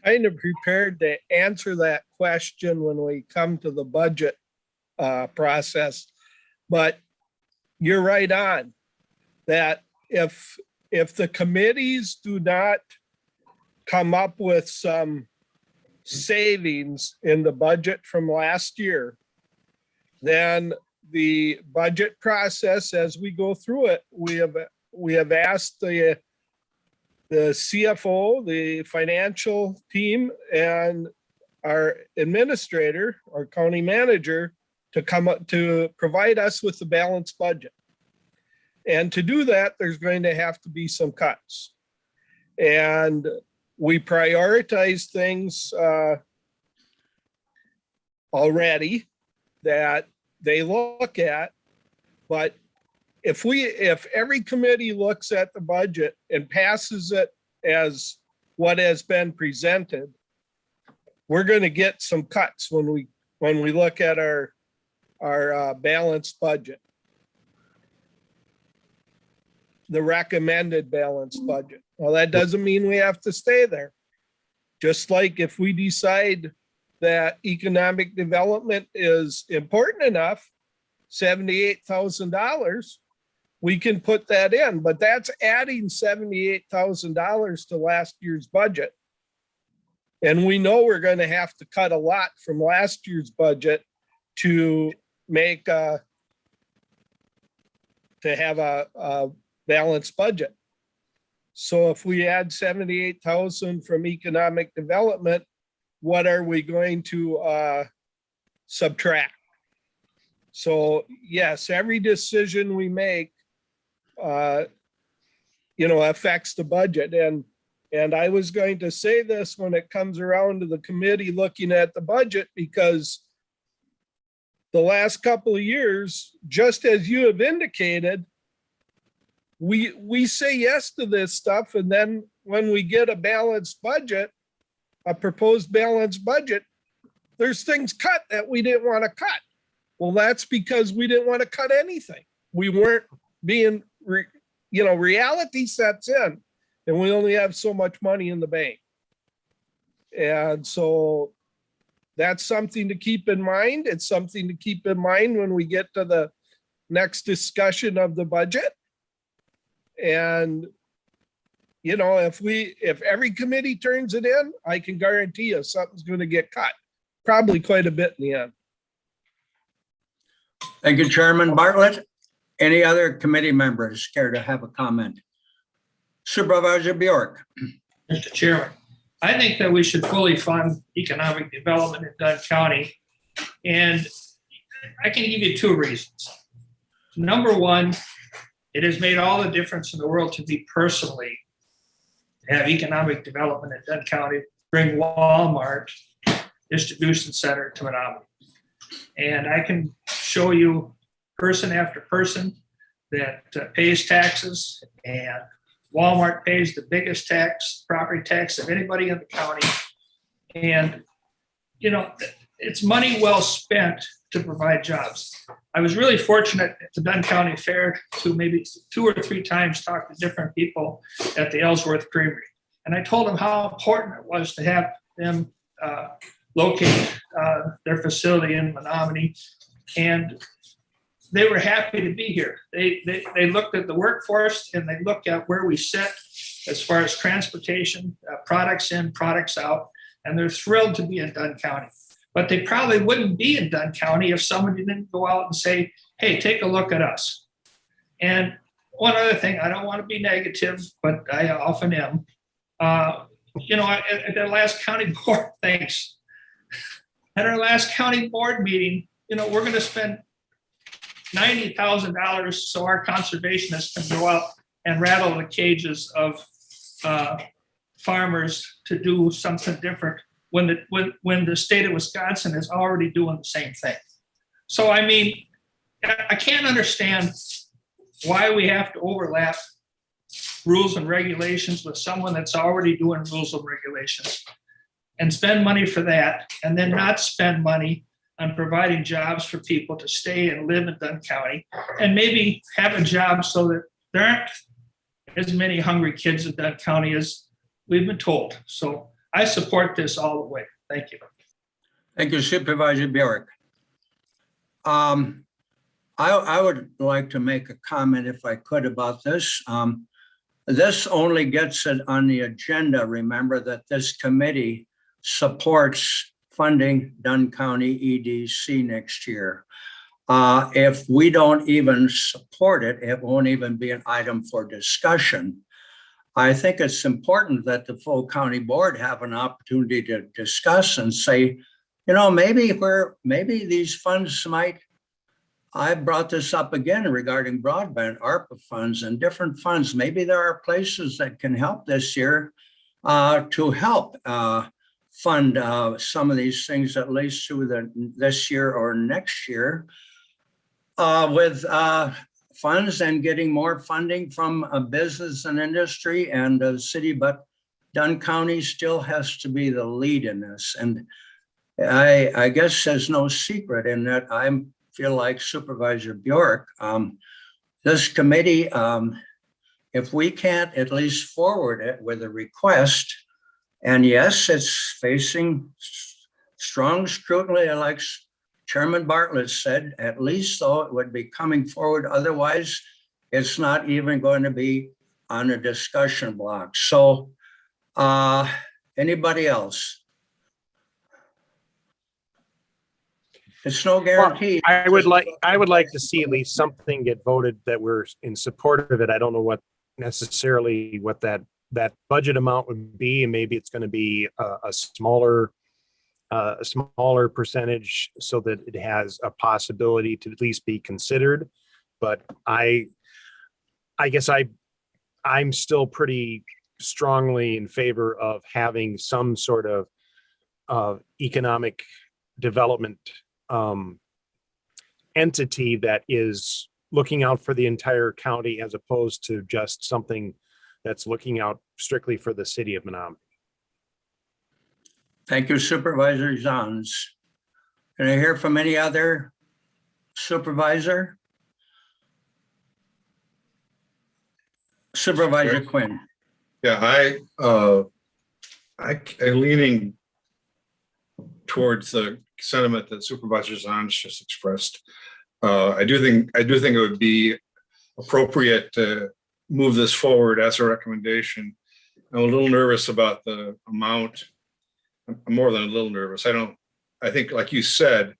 kind of prepared to answer that question when we come to the budget process, but you're right on that if the committees do not come up with some savings in the budget from last year, then the budget process, as we go through it, we have asked the CFO, the financial team, and our administrator, our county manager, to come up to provide us with the balanced budget. And to do that, there's going to have to be some cuts. And we prioritize things already that they look at, but if every committee looks at the budget and passes it as what has been presented, we're going to get some cuts when we look at our balanced budget, the recommended balanced budget. Well, that doesn't mean we have to stay there. Just like if we decide that economic development is important enough, $78,000, we can put that in, but that's adding $78,000 to last year's budget. And we know we're going to have to cut a lot from last year's budget to make to have a balanced budget. So if we add 78,000 from economic development, what are we going to subtract? So yes, every decision we make, affects the budget. And I was going to say this when it comes around to the committee looking at the budget, because the last couple of years, just as you have indicated, we say yes to this stuff. And then when we get a balanced budget, a proposed balanced budget, there's things cut that we didn't want to cut. Well, that's because we didn't want to cut anything. We weren't being, reality sets in and we only have so much money in the bank. And so that's something to keep in mind. It's something to keep in mind when we get to the next discussion of the budget. And, if every committee turns it in, I can guarantee you something's going to get cut, probably quite a bit in the end. Thank you, Chairman Bartlett. Any other committee members care to have a comment? Supervisor Bjork. Mr. Chairman, I think that we should fully fund economic development in Dunn County. And I can give you two reasons. Number one, it has made all the difference in the world to me personally to have economic development in Dunn County, bring Walmart distribution center to Menominee. And I can show you person after person that pays taxes, and Walmart pays the biggest tax, property tax of anybody in the county. And, it's money well spent to provide jobs. I was really fortunate at the Dunn County Fair to maybe 2 or 3 times talk to different people at the Ellsworth Creamery. And I told them how important it was to have them locate their facility in Menominee. And they were happy to be here. They looked at the workforce and they looked at where we sit as far as transportation, products in, products out, and they're thrilled to be in Dunn County. But they probably wouldn't be in Dunn County if somebody didn't go out and say, hey, take a look at us. And one other thing, I don't want to be negative, but I often am. At the last county board, thanks. At our last county board meeting, we're going to spend $90,000 so our conservationists can go out and rattle the cages of farmers to do something different when the state of Wisconsin is already doing the same thing. So, I can't understand why we have to overlap rules and regulations with someone that's already doing rules and regulations and spend money for that and then not spend money on providing jobs for people to stay and live in Dunn County and maybe have a job so that there aren't as many hungry kids in Dunn County as we've been told. So I support this all the way. Thank you. Thank you, Supervisor Bjork. I would like to make a comment if I could about this. This only gets it on the agenda. Remember that this committee supports funding Dunn County EDC next year. If we don't even support it, it won't even be an item for discussion. I think it's important that the full county board have an opportunity to discuss and say, maybe these funds might, I brought this up again regarding broadband, ARPA funds and different funds. Maybe there are places that can help this year to help fund some of these things, at least through this year or next year with funds and getting more funding from a business and industry and the city, but Dunn County still has to be the lead in this. And I guess there's no secret in that I feel like Supervisor Bjork, this committee, if we can't at least forward it with a request, and yes, it's facing strong scrutiny, like Chairman Bartlett said, at least so it would be coming forward. Otherwise, it's not even going to be on a discussion block. So anybody else? It's no guarantee. I would like to see at least something get voted that we're in support of it. I don't know what necessarily what that budget amount would be, and maybe it's going to be a smaller percentage so that it has a possibility to at least be considered. But I guess I'm still pretty strongly in favor of having some sort of economic development entity that is looking out for the entire county as opposed to just something that's looking out strictly for the city of Menominee. Thank you, Supervisor Zons. Can I hear from any other Supervisor? Supervisor Quinn. Yeah, I'm leaning towards the sentiment that Supervisor Zahn just expressed. I do think it would be appropriate to move this forward as a recommendation. I'm a little nervous about the amount. I'm more than a little nervous. I think, like you said,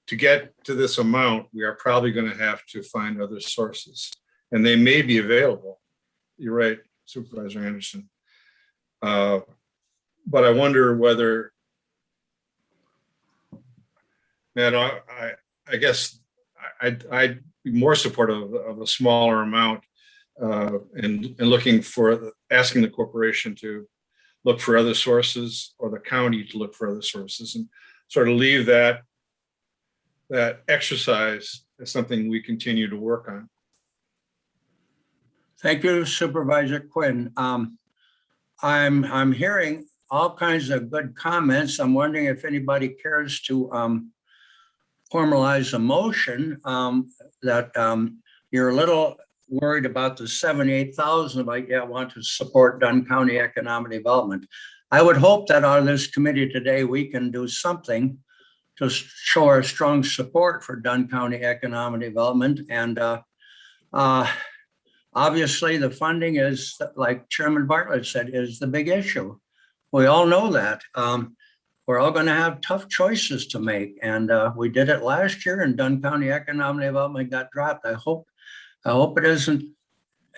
to get to this amount, we are probably going to have to find other sources, and they may be available. You're right, Supervisor Anderson. But I wonder whether, man, I guess I'd be more supportive of a smaller amount and asking the corporation to look for other sources, or the county to look for other sources, and sort of leave that exercise as something we continue to work on. Thank you, Supervisor Quinn. I'm hearing all kinds of good comments. I'm wondering if anybody cares to formalize a motion that you're a little worried about the 78,000, but yeah, want to support Dunn County economic development. I would hope that out of this committee today, we can do something to show our strong support for Dunn County economic development. And obviously the funding is, like Chairman Bartlett said, is the big issue. We all know that. We're all going to have tough choices to make. And we did it last year, and Dunn County economic development got dropped. I hope it isn't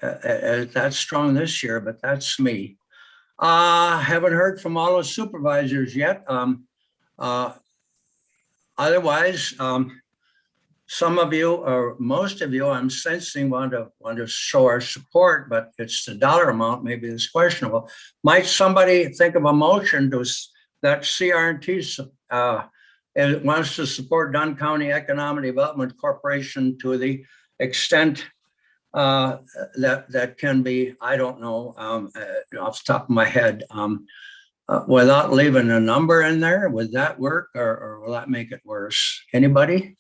that strong this year, but that's me. Haven't heard from all the supervisors yet. Otherwise, some of you, or most of you, I'm sensing want to show our support, but it's the dollar amount maybe is questionable. Might somebody think of a motion that CRNT wants to support Dunn County Economic Development Corporation to the extent that can be, I don't know, off the top of my head, without leaving a number in there? Would that work, or will that make it worse? Anybody?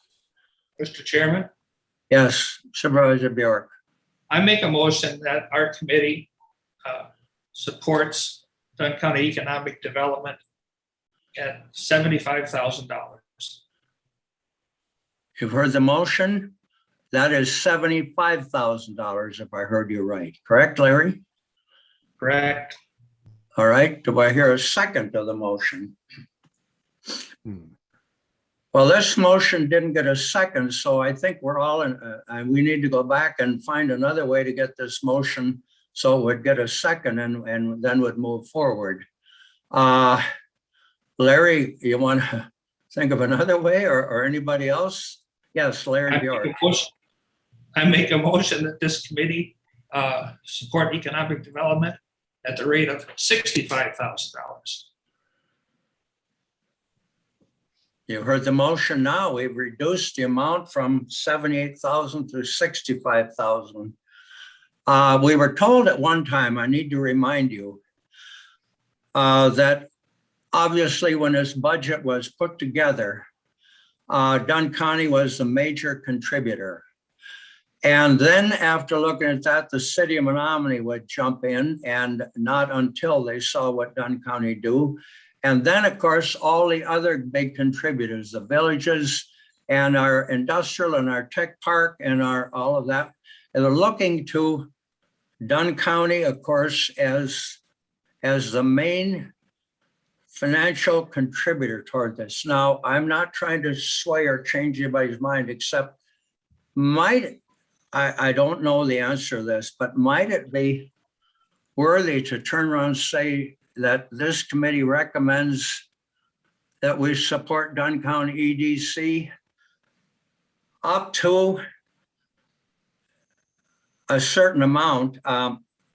Mr. Chairman, Yes, Supervisor Bjork. I make a motion that our committee supports Dunn County Economic Development at $75,000. You've heard the motion. That is $75,000 if I heard you right. Correct, Larry? Correct. All right. Do I hear a second to the motion? Well, this motion didn't get a second, so I think we're all in, we need to go back and find another way to get this motion so it would get a second and then would move forward. Larry, you want to think of another way, or anybody else? Yes, Larry Bjork. I make a motion that this committee support economic development at the rate of $65,000. You heard the motion now. We've reduced the amount from 78,000 to 65,000. We were told at one time, I need to remind you, that obviously when this budget was put together, Dunn County was the major contributor. And then after looking at that, the city of Menominee would jump in, and not until they saw what Dunn County do. And then, of course, all the other big contributors, the villages and our industrial and our tech park and all of that, and they're looking to Dunn County, of course, as the main financial contributor toward this. Now, I'm not trying to sway or change anybody's mind, except I don't know the answer to this, but might it be worthy to turn around and say that this committee recommends that we support Dunn County EDC up to a certain amount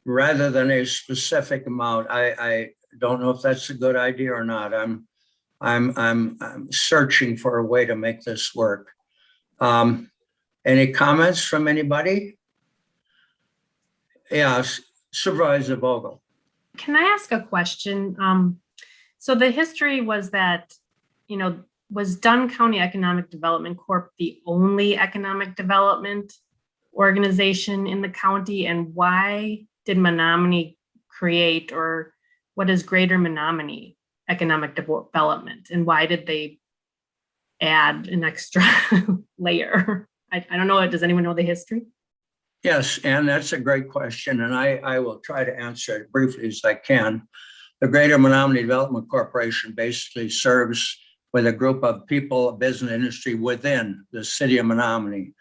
rather than a specific amount? I don't know if that's a good idea or not. I'm searching for a way to make this work. Any comments from anybody? Yes, Supervisor Vogel. Can I ask a question? So the history was that, was Dunn County Economic Development Corp the only economic development organization in the county? And why did Menominee create, or what is Greater Menominee Economic Development? And why did they add an extra layer? I don't know. Does anyone know the history? Yes, and that's a great question, and I will try to answer it briefly as I can. The Greater Menominee Development Corporation basically serves with a group of people, business industry within the city of Menominee.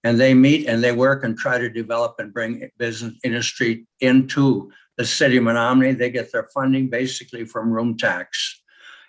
And they meet and they work and try to develop and bring business industry into the city of Menominee. They get their funding basically from room tax.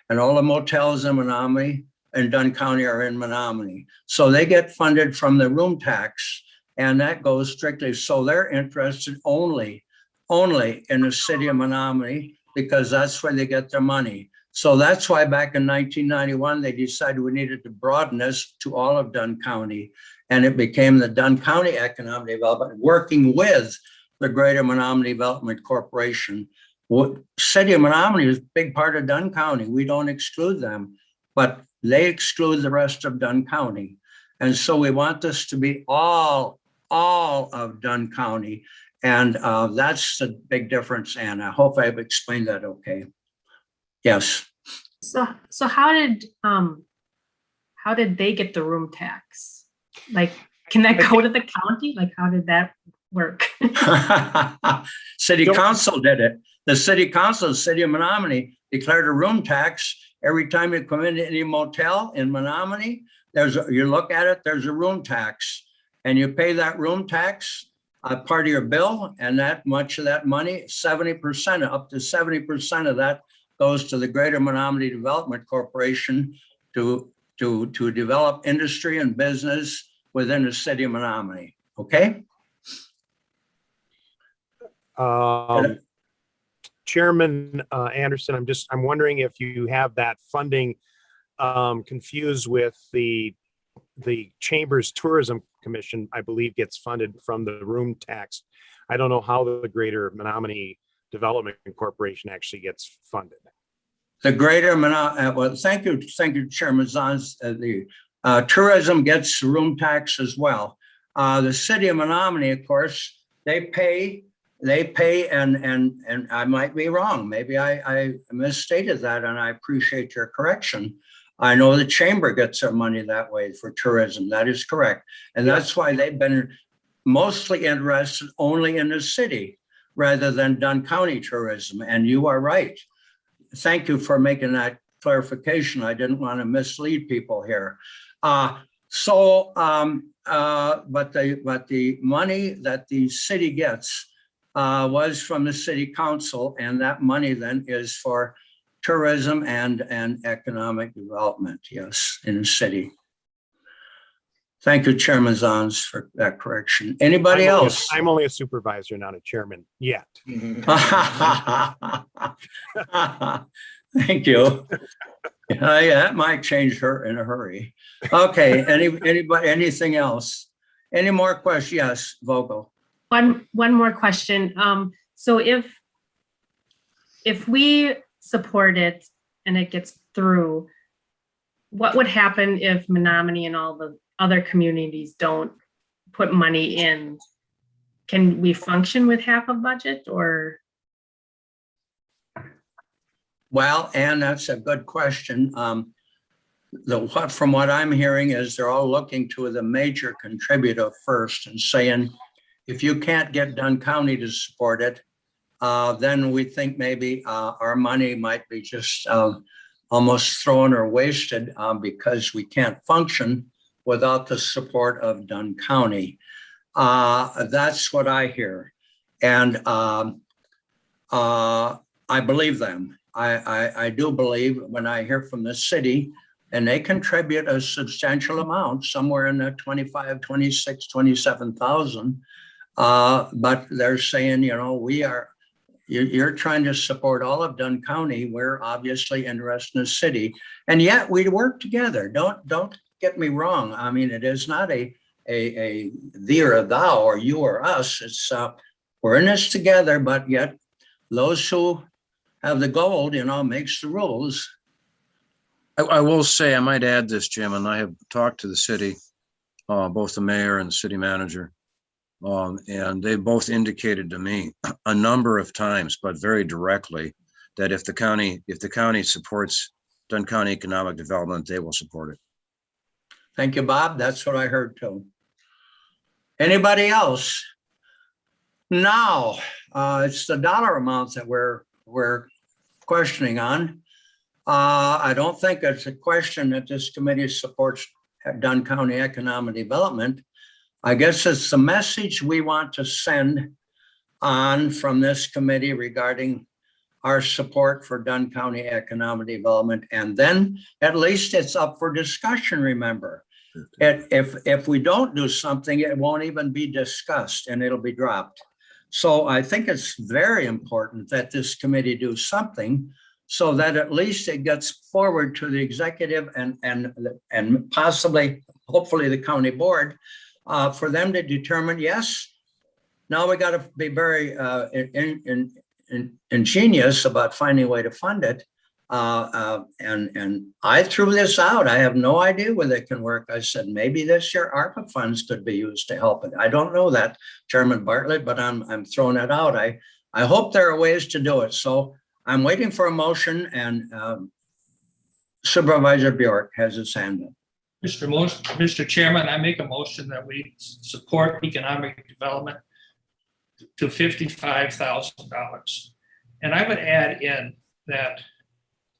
And all the motels in Menominee and Dunn County are in Menominee. So they get funded from the room tax, and that goes strictly. So they're interested only in the city of Menominee because that's where they get their money. So that's why back in 1991, they decided we needed to broaden this to all of Dunn County. And it became the Dunn County Economic Development, working with the Greater Menominee Development Corporation. City of Menominee is a big part of Dunn County. We don't exclude them, but they exclude the rest of Dunn County. And so we want this to be all of Dunn County. And that's the big difference, Ann. I hope I've explained that okay. Yes. So how did they get the room tax? Like, can that go to the county? Like, how did that work? City council did it. The city council, the city of Menominee, declared a room tax every time you come into any motel in Menominee. You look at it, there's a room tax, and you pay that room tax part of your bill, and that much of that money, 70%, up to 70% of that goes to the Greater Menominee Development Corporation to develop industry and business within the city of Menominee. Okay. Chairman Anderson, I'm wondering if you have that funding confused with the Chamber's Tourism Commission, I believe, gets funded from the room tax. I don't know how the Greater Menominee Development Corporation actually gets funded. The Greater Menominee, well, thank you, Chairman Zahns. The tourism gets room tax as well. The city of Menominee, of course, they pay, and I might be wrong. Maybe I misstated that, and I appreciate your correction. I know the chamber gets their money that way for tourism. That is correct. And that's why they've been mostly interested only in the city rather than Dunn County tourism. And you are right. Thank you for making that clarification. I didn't want to mislead people here. But the money that the city gets was from the city council, and that money then is for tourism and economic development, yes, in the city. Thank you, Chairman Zahns, for that correction. Anybody else? I'm only a supervisor, not a chairman yet. Thank you. Yeah, that might change her in a hurry. Okay, anybody, anything else? Any more questions? Yes, Vogel. One more question. So if we support it and it gets through, what would happen if Menominee and all the other communities don't put money in? Can we function with half a budget, or? Well, Ann, that's a good question. From what I'm hearing is they're all looking to the major contributor first and saying, if you can't get Dunn County to support it, then we think maybe our money might be just almost thrown or wasted because we can't function without the support of Dunn County. That's what I hear. And I believe them. I do believe when I hear from the city, and they contribute a substantial amount, somewhere in the 25, 26, 27,000. But they're saying, you know, you're trying to support all of Dunn County. We're obviously interested in the city, and yet we work together. Don't get me wrong. I mean, it is not a thee or a thou or you or us. It's we're in this together, but yet those who have the gold, you know, makes the rules. I will say, I might add this, Jim, and I have talked to the city, both the mayor and the city manager. And they both indicated to me a number of times, but very directly, that if the county supports Dunn County Economic Development, they will support it. Thank you, Bob. That's what I heard too. Anybody else? Now, it's the dollar amounts that we're questioning on. I don't think it's a question that this committee supports Dunn County Economic Development. I guess it's the message we want to send on from this committee regarding our support for Dunn County Economic Development. And then at least it's up for discussion, remember. If we don't do something, it won't even be discussed and it'll be dropped. So I think it's very important that this committee do something so that at least it gets forward to the executive and possibly, hopefully the county board, for them to determine, yes, now we got to be very ingenious about finding a way to fund it. And I threw this out. I have no idea whether it can work. I said, maybe this year ARPA funds could be used to help it. I don't know that, Chairman Bartlett, but I'm throwing it out. I hope there are ways to do it. So I'm waiting for a motion, and Supervisor Bjork has his hand up. Mr. Chairman, I make a motion that we support economic development to $55,000. And I would add in that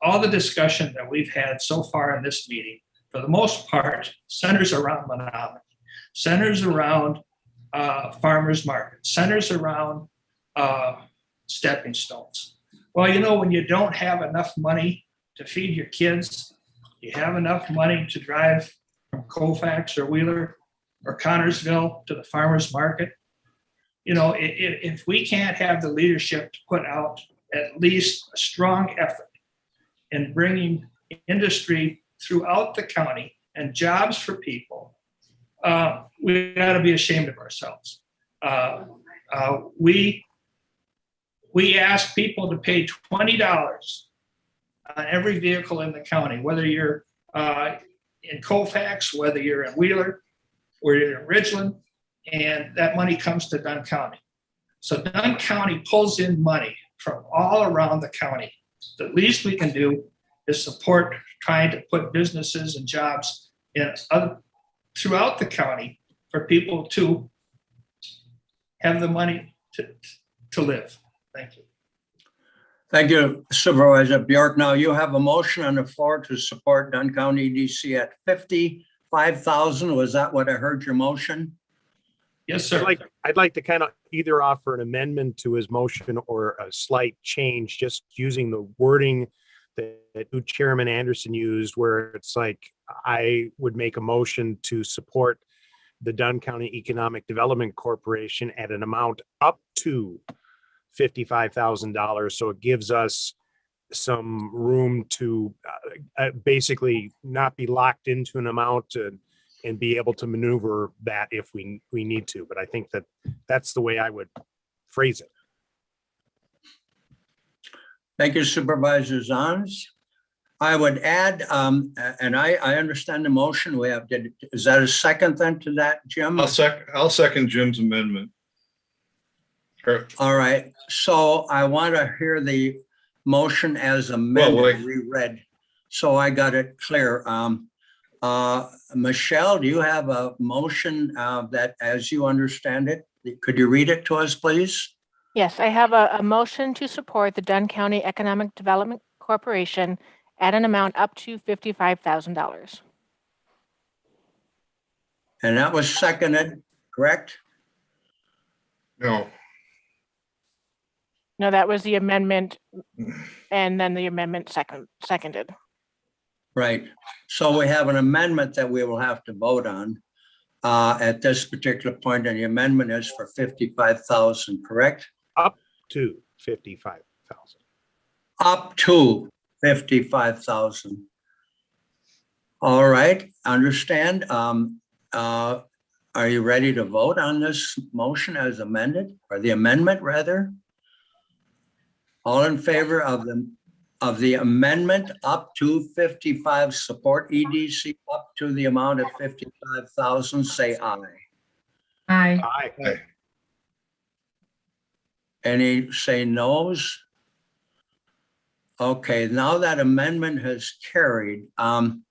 all the discussion that we've had so far in this meeting, for the most part, centers around monopoly, centers around farmers market, centers around stepping stones. Well, you know, when you don't have enough money to feed your kids, you have enough money to drive from Colfax or Wheeler or Connorsville to the farmers market. You know, if we can't have the leadership to put out at least a strong effort in bringing industry throughout the county and jobs for people, we got to be ashamed of ourselves. We ask people to pay $20 on every vehicle in the county, whether you're in Colfax, whether you're in Wheeler, or you're in Ridgeland, and that money comes to Dunn County. So Dunn County pulls in money from all around the county. The least we can do is support trying to put businesses and jobs in throughout the county for people to have the money to live. Thank you. Thank you, Supervisor Bjork. Now you have a motion on the floor to support Dunn County EDC at $55,000. Was that what I heard your motion? Yes, sir. I'd like to kind of either offer an amendment to his motion or a slight change, just using the wording that Chairman Anderson used, where it's like, I would make a motion to support the Dunn County Economic Development Corporation at an amount up to $55,000. So it gives us some room to basically not be locked into an amount and be able to maneuver that if we need to. But I think that's the way I would phrase it. Thank you, Supervisor Zons. I would add, and I understand the motion we have. Is that a second then to that, Jim? I'll second Jim's amendment. Sure. All right. So I want to hear the motion as amended, reread. So I got it clear. Michelle, do you have a motion that, as you understand it, could you read it to us, please? Yes, I have a motion to support the Dunn County Economic Development Corporation at an amount up to $55,000. And that was seconded, correct? No. No, that was the amendment, and then the amendment seconded. Right. So we have an amendment that we will have to vote on at this particular point, and the amendment is for $55,000, correct? Up to $55,000. Up to $55,000. All right, understand. Are you ready to vote on this motion as amended, or the amendment rather? All in favor of of the amendment up to 55, support EDC up to the amount of 55,000, say aye. Aye. Aye. Any say no's? Okay, now that amendment has carried. So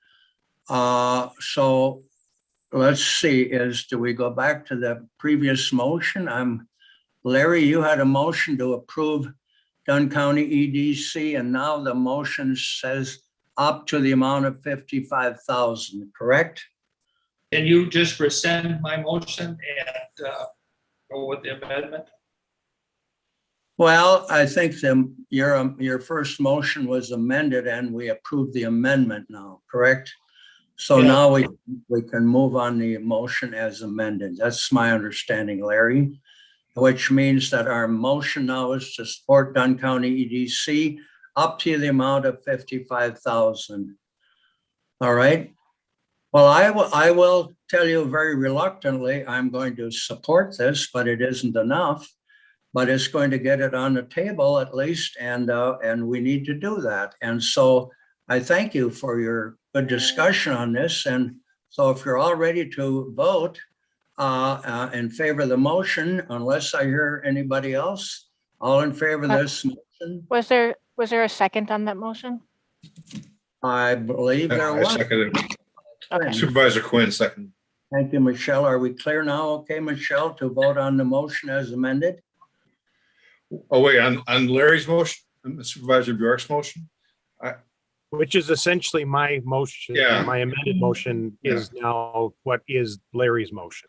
let's see, do we go back to the previous motion? Larry, you had a motion to approve Dunn County EDC, and now the motion says up to the amount of 55,000, correct? And you just rescind my motion and go with the amendment? Well, I think your first motion was amended and we approved the amendment now, correct? So Yeah. now we can move on the motion as amended. That's my understanding, Larry. Which means that our motion now is to support Dunn County EDC up to the amount of 55,000. All right. Well, I will tell you very reluctantly, I'm going to support this, but it isn't enough. But it's going to get it on the table at least, and we need to do that. And so I thank you for your good discussion on this. And so if you're all ready to vote in favor of the motion, unless I hear anybody else, all in favor of this motion? Was there a second on that motion? I believe there I was. seconded. Okay. Supervisor Quinn, second. Thank you, Michelle. Are we clear now? Okay, Michelle, to vote on the motion as amended? Oh, wait, on Larry's motion, Supervisor Bjork's motion? Which is essentially my motion. Yeah. My amended motion is now what is Larry's motion.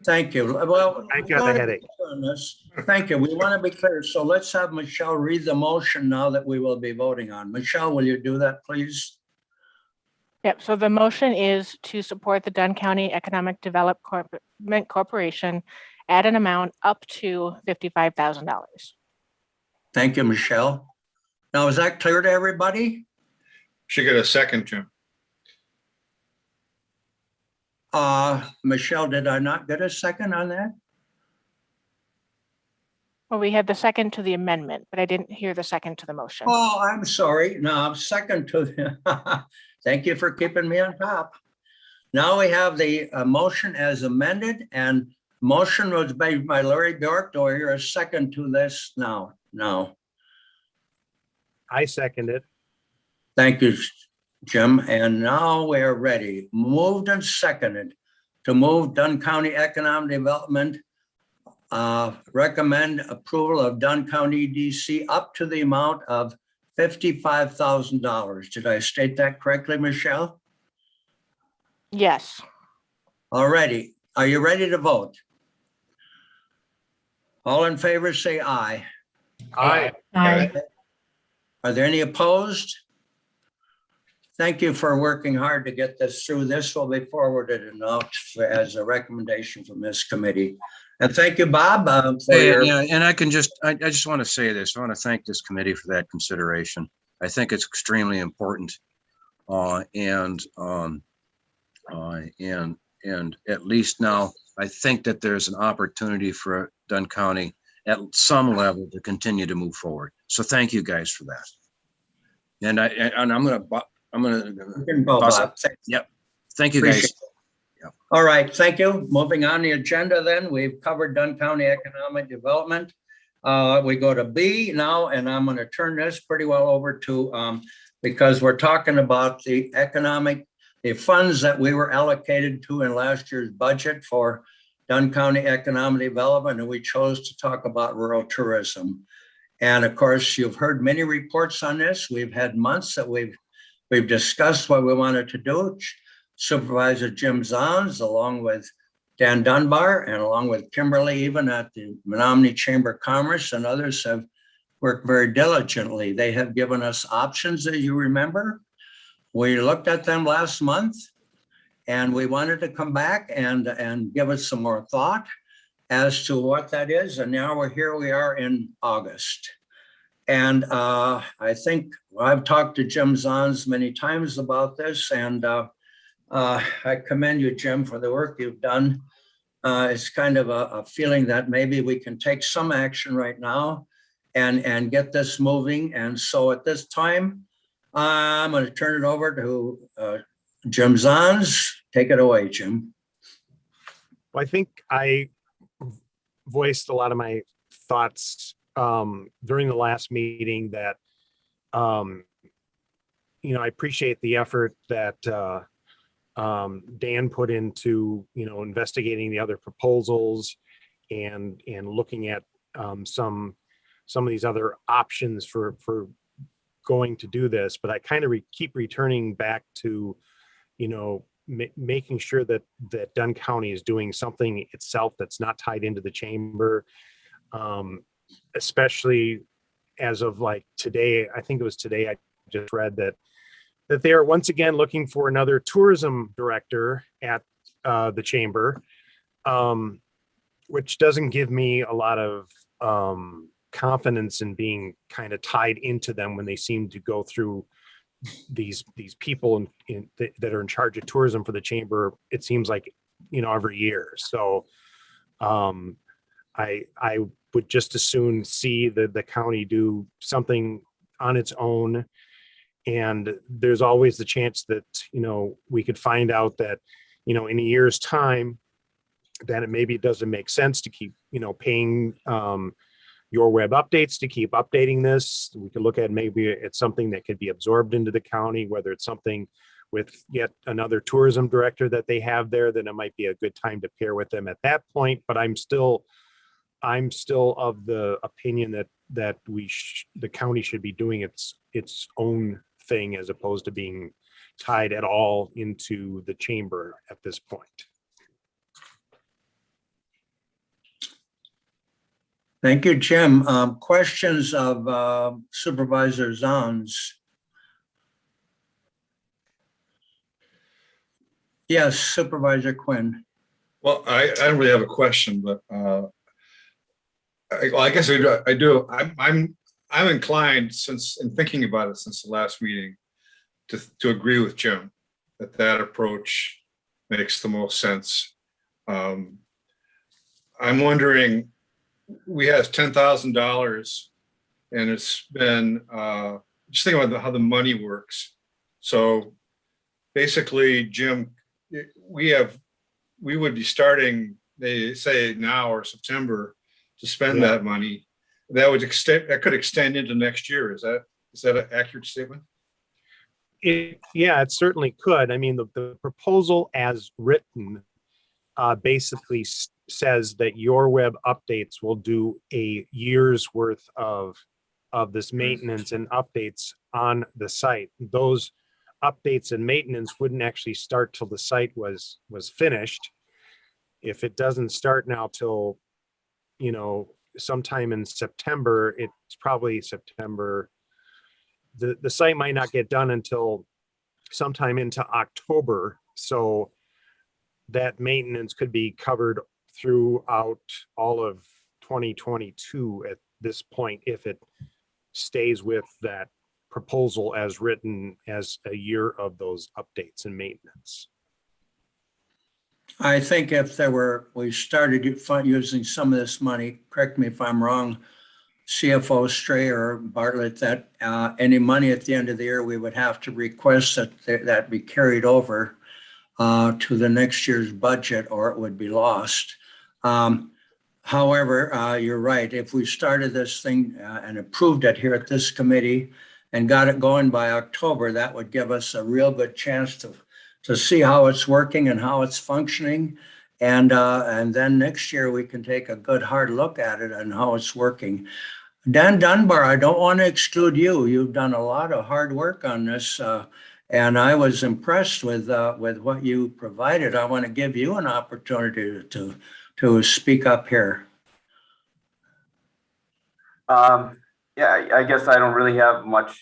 Thank you. Well, I got the headache. on this. Thank you. We want to be clear. So let's have Michelle read the motion now that we will be voting on. Michelle, will you do that, please? Yep, so the motion is to support the Dunn County Economic Development Corporation at an amount up to $55,000. Thank you, Michelle. Now, is that clear to everybody? Should get a second, Jim. Michelle, did I not get a second on that? Well, we had the second to the amendment, but I didn't hear the second to the motion. Oh, I'm sorry. No, second to the, thank you for keeping me on top. Now we have the motion as amended, and motion was made by Larry Bjork. Do I hear a second to this now? No. I second it. Thank you, Jim. And now we're ready. Moved and seconded to move Dunn County Economic Development, recommend approval of Dunn County DC up to the amount of $55,000. Did I state that correctly, Michelle? Yes. All righty. Are you ready to vote? All in favor, say aye. Aye. Aye. Are there any opposed? Thank you for working hard to get this through. This will be forwarded and out as a recommendation from this committee. And thank you, Bob, for your. Yeah, and I just want to say this. I want to thank this committee for that consideration. I think it's extremely important. And at least now, I think that there's an opportunity for Dunn County at some level to continue to move forward. So thank you guys for that. And I'm gonna. You can go, Bob. Yep. Thank you, guys. Yep. All right, thank you. Moving on the agenda then, we've covered Dunn County Economic Development. We go to B now, and I'm going to turn this pretty well over to, because we're talking about the funds that we were allocated to in last year's budget for Dunn County Economic Development, and we chose to talk about rural tourism. And of course, you've heard many reports on this. We've had months that we've discussed what we wanted to do. Supervisor Jim Zahns, along with Dan Dunbar, and along with Kimberly, even at the Menominee Chamber of Commerce, and others have worked very diligently. They have given us options, as you remember. We looked at them last month, and we wanted to come back and give it some more thought as to what that is. And now we are in August. And I think I've talked to Jim Zahns many times about this, and I commend you, Jim, for the work you've done. It's kind of a feeling that maybe we can take some action right now and get this moving. And so at this time, I'm going to turn it over to Jim Zahns. Take it away, Jim. Well, I think I voiced a lot of my thoughts during the last meeting that, I appreciate the effort that Dan put into, investigating the other proposals and looking at some of these other options for going to do this. But I kind of keep returning back to, making sure that Dunn County is doing something itself that's not tied into the chamber, especially as of like today. I think it was today I just read that they are once again looking for another tourism director at the chamber, which doesn't give me a lot of confidence in being kind of tied into them when they seem to go through these people that are in charge of tourism for the chamber. It seems like, every year. So I would just as soon see the county do something on its own. And there's always the chance that, we could find out that, in a year's time, that it doesn't make sense to keep, paying your web updates to keep updating this. We could look at maybe it's something that could be absorbed into the county, whether it's something with yet another tourism director that they have there, then it might be a good time to pair with them at that point. But I'm still of the opinion that the county should be doing its own thing as opposed to being tied at all into the chamber at this point. Thank you, Jim. Questions of Supervisor Zahns? Yes, Supervisor Quinn. Well, I don't really have a question, but I guess I do. I'm inclined, in thinking about it since the last meeting, to agree with Jim that approach makes the most sense. I'm wondering, we have $10,000 and it's been, just think about how the money works. So basically, Jim, we would be starting, they say now or September, to spend that money. That could extend into next year. Is that an accurate statement? Yeah, it certainly could. I mean, the proposal as written basically says that your web updates will do a year's worth of this maintenance and updates on the site. Those updates and maintenance wouldn't actually start till the site was finished. If it doesn't start now till, sometime in September, it's probably September. The site might not get done until sometime into October. So that maintenance could be covered throughout all of 2022 at this point, if it stays with that proposal as written as a year of those updates and maintenance. I think if we started using some of this money, correct me if I'm wrong, CFO Stray or Bartlett, that any money at the end of the year, we would have to request that be carried over to the next year's budget, or it would be lost. However, you're right. If we started this thing and approved it here at this committee and got it going by October, that would give us a real good chance to see how it's working and how it's functioning. And then next year we can take a good hard look at it and how it's working. Dan Dunbar, I don't want to exclude you. You've done a lot of hard work on this. And I was impressed with what you provided. I want to give you an opportunity to speak up here. Yeah, I guess I don't really have much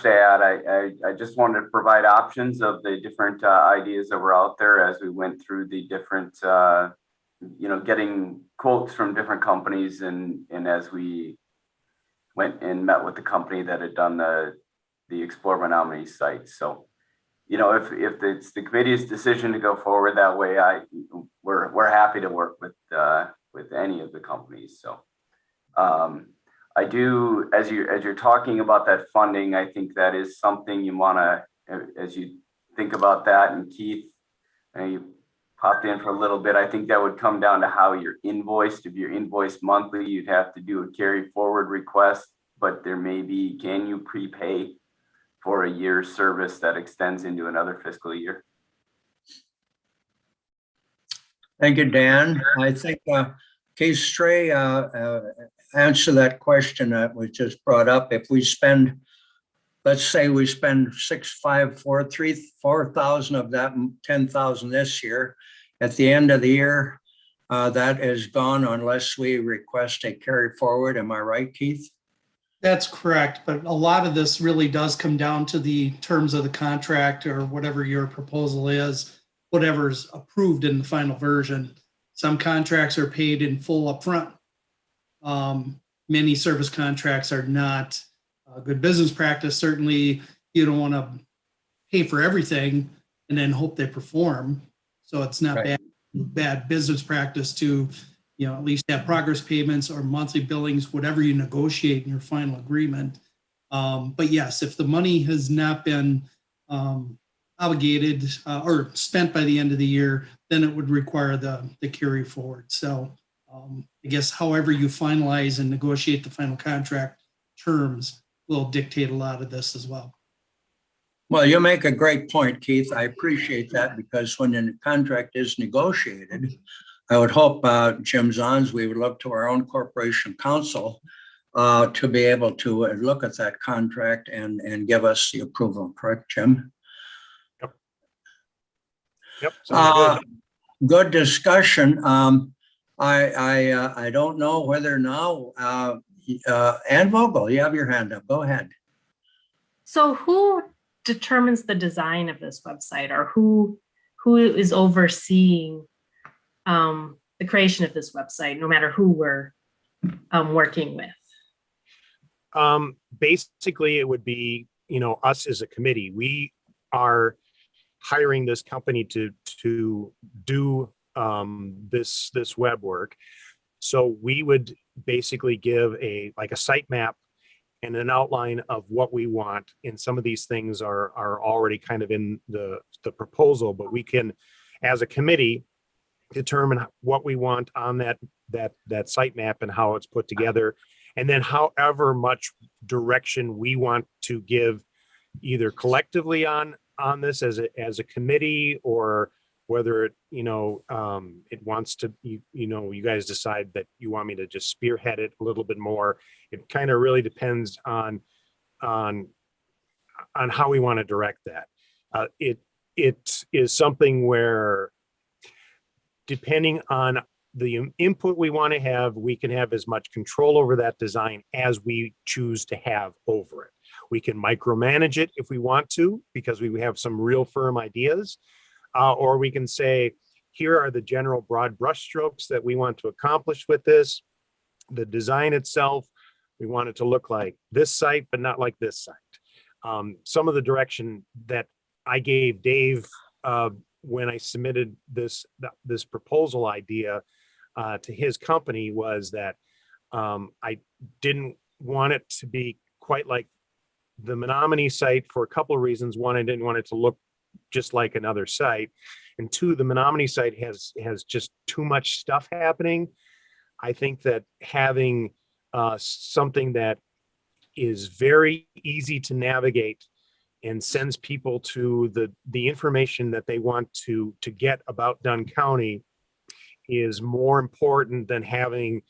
to add. I just wanted to provide options of the different ideas that were out there as we went through the different, getting quotes from different companies, and as we went and met with the company that had done the Explore Menominee site. So, if it's the committee's decision to go forward that way, we're happy to work with any of the companies. So I do, as you're talking about that funding, I think that is something you want to, as you think about that, and Keith, you popped in for a little bit. I think that would come down to how you're invoiced. If you're invoiced monthly, you'd have to do a carry forward request, but there may be, can you prepay for a year's service that extends into another fiscal year? Thank you, Dan. I think Keith Stray answered that question that was just brought up. If we spend, let's say we spend 4,000 of that 10,000 this year, at the end of the year, that is gone unless we request a carry forward. Am I right, Keith? That's correct, but a lot of this really does come down to the terms of the contract or whatever your proposal is, whatever's approved in the final version. Some contracts are paid in full upfront. Many service contracts are not good business practice. Certainly, you don't want to pay for everything and then hope they perform. So it's not Right. bad business practice to, at least have progress payments or monthly billings, whatever you negotiate in your final agreement. But yes, if the money has not been obligated or spent by the end of the year, then it would require the carry forward. So I guess however you finalize and negotiate the final contract terms will dictate a lot of this as well. Well, you make a great point, Keith. I appreciate that, because when the contract is negotiated, I would hope, Jim Zons, we would look to our own corporation counsel to be able to look at that contract and give us the approval. Correct, Jim? Yep. Sounds good. Good discussion. I don't know whether now, Ann Vogel, you have your hand up. Go ahead. So who determines the design of this website, or who is overseeing the creation of this website, no matter who we're working with? Basically, it would be, us as a committee. We are hiring this company to do this web work. So we would basically give a site map and an outline of what we want. And some of these things are already kind of in the proposal, but we can, as a committee, determine what we want on that site map and how it's put together. And then however much direction we want to give, either collectively on this as a committee, or whether it wants to, you guys decide that you want me to just spearhead it a little bit more. It kind of really depends on how we want to direct that. It is something where, depending on the input we want to have, we can have as much control over that design as we choose to have over it. We can micromanage it if we want to, because we have some real firm ideas, or we can say, here are the general broad brushstrokes that we want to accomplish with this. The design itself, we want it to look like this site, but not like this site. Some of the direction that I gave Dave when I submitted this proposal idea to his company was that I didn't want it to be quite like the Menominee site for a couple of reasons. One, I didn't want it to look just like another site. And two, the Menominee site has just too much stuff happening. I think that having something that is very easy to navigate and sends people to the information that they want to get about Dunn County is more important than having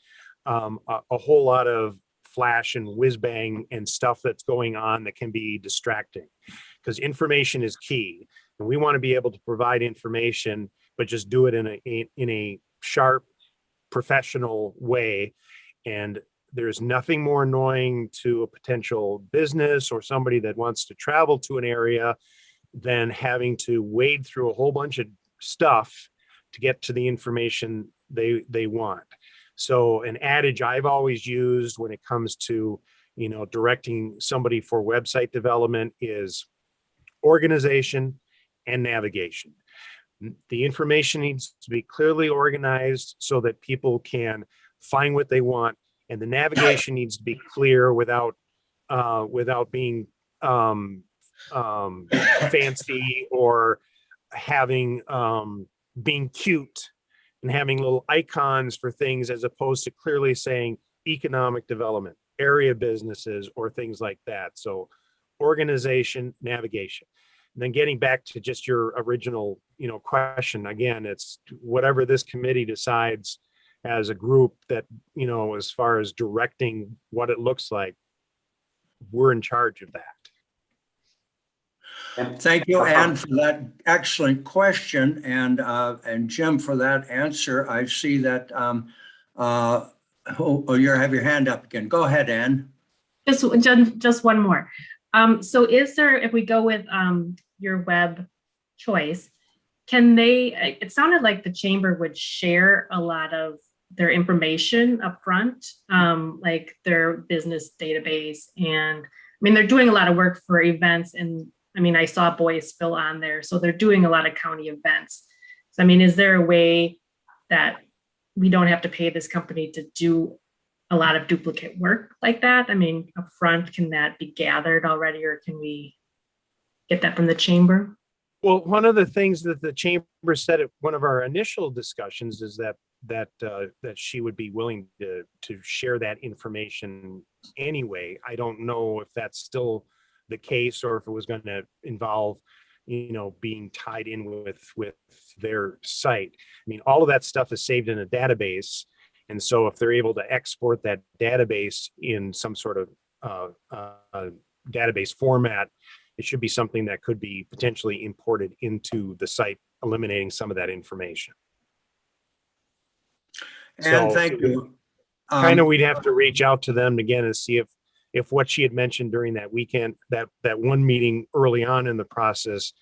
a whole lot of flash and whiz bang and stuff that's going on that can be distracting, because information is key. And we want to be able to provide information, but just do it in a sharp, professional way. And there's nothing more annoying to a potential business or somebody that wants to travel to an area than having to wade through a whole bunch of stuff to get to the information they want. So an adage I've always used when it comes to, directing somebody for website development is organization and navigation. The information needs to be clearly organized so that people can find what they want And the navigation needs to be clear without being fancy or having being cute and having little icons for things as opposed to clearly saying economic development, area businesses, or things like that. So organization, navigation. And then getting back to just your original, question, again, it's whatever this committee decides as a group that, as far as directing what it looks like, we're in charge of that. Thank you, Ann, for that excellent question, and Jim for that answer. I see that you have your hand up again. Go ahead, Ann. Just one more. So is there, if we go with your web choice, can they, it sounded like the chamber would share a lot of their information up front, like their business database. And I mean, they're doing a lot of work for events, and I mean, I saw Boyceville on there, so they're doing a lot of county events. So I mean, is there a way that we don't have to pay this company to do a lot of duplicate work like that? I mean, up front, can that be gathered already, or can we get that from the chamber? Well, one of the things that the chamber said at one of our initial discussions is that she would be willing to share that information anyway. I don't know if that's still the case or if it was going to involve, being tied in with their site. I mean, all of that stuff is saved in a database. And so if they're able to export that database in some sort of database format, it should be something that could be potentially imported into the site, eliminating some of that information. And thank you. Kind of, we'd have to reach out to them again and see if what she had mentioned during that weekend, that one meeting early on in the process,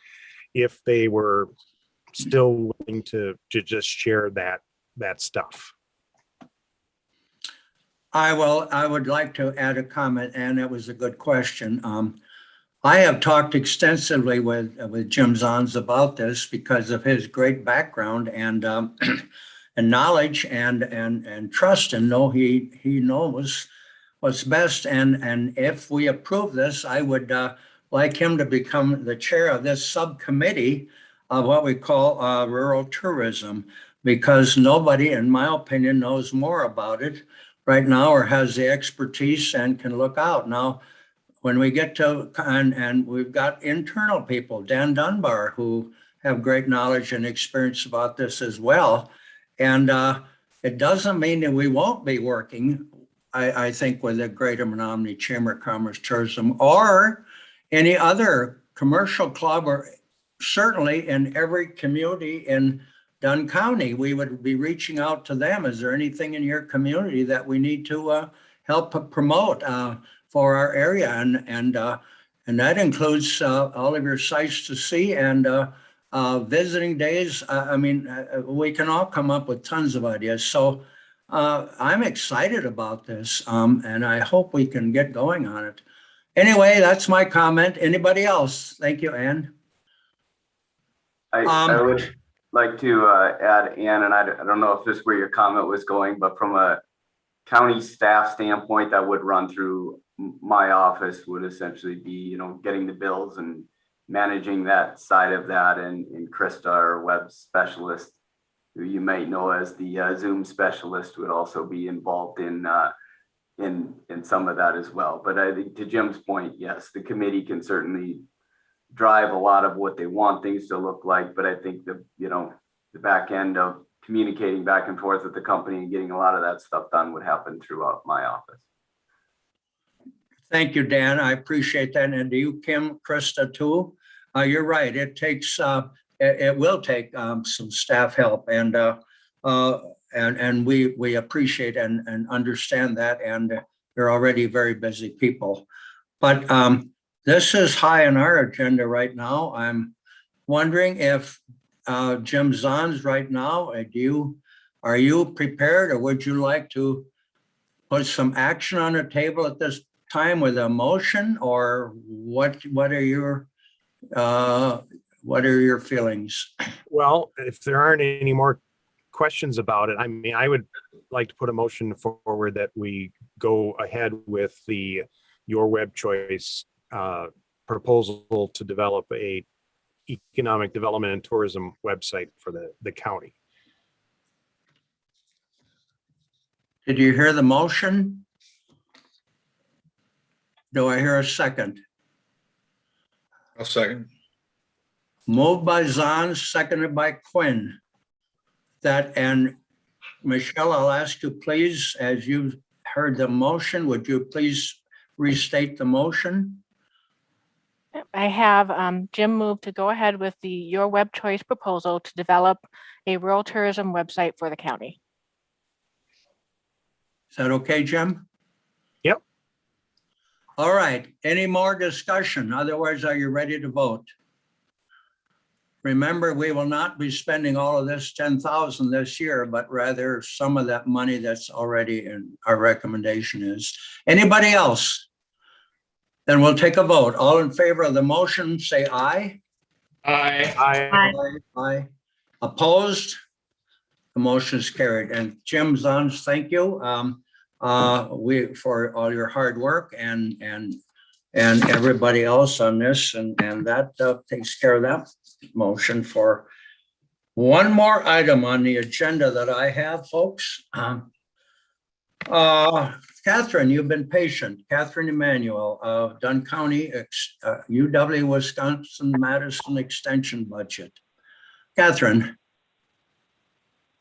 if they were still willing to just share that stuff. I would like to add a comment, and it was a good question. I have talked extensively with Jim Zahns about this because of his great background and knowledge and trust, and he knows what's best. And if we approve this, I would like him to become the chair of this subcommittee of what we call rural tourism, because nobody, in my opinion, knows more about it right now or has the expertise and can look out. Now, when we get to, and we've got internal people, Dan Dunbar, who have great knowledge and experience about this as well. And it doesn't mean that we won't be working, I think, with the Greater Menominee Chamber of Commerce Tourism or any other commercial club, or certainly in every community in Dunn County, we would be reaching out to them. Is there anything in your community that we need to help promote for our area? And that includes all of your sites to see and visiting days. I mean, we can all come up with tons of ideas. So I'm excited about this, and I hope we can get going on it. Anyway, that's my comment. Anybody else? Thank you, Ann. I would like to add, Ann, and I don't know if this is where your comment was going, but from a county staff standpoint, that would run through my office, would essentially be, getting the bills and managing that side of that. And Krista, our web specialist, who you might know as the Zoom specialist, would also be involved in some of that as well. But I think, to Jim's point, yes, the committee can certainly drive a lot of what they want things to look like. But I think the back end of communicating back and forth with the company and getting a lot of that stuff done would happen throughout my office. Thank you, Dan. I appreciate that. And to you, Kim, Krista, too. You're right. It takes, it will take some staff help, and we appreciate and understand that. And you're already very busy people, but this is high on our agenda right now. I'm wondering if Jim Zahns right now, are you prepared, or would you like to put some action on the table at this time with a motion, or what are your feelings? Well, if there aren't any more questions about it, I mean, I would like to put a motion forward that we go ahead with your web choice proposal to develop a economic development and tourism website for the county. Did you hear the motion? Do I hear a second? I'll second. Moved by Zahn, seconded by Quinn. That, and Michelle, I'll ask you please, as you heard the motion, would you please restate the motion? I have Jim move to go ahead with your web choice proposal to develop a rural tourism website for the county. Is that okay, Jim? Yep. All right, any more discussion? Otherwise, are you ready to vote? Remember, we will not be spending all of this 10,000 this year, but rather some of that money that's already in our recommendation is. Anybody else? Then we'll take a vote. All in favor of the motion, say aye. Aye. Aye. Aye. Opposed? The motion is carried. And Jim Zahns, thank you for all your hard work and everybody else on this, and that takes care of that motion. For one more item on the agenda that I have, folks. Catherine, you've been patient. Catherine Emanuel of Dunn County, UW Wisconsin Madison Extension Budget. Catherine.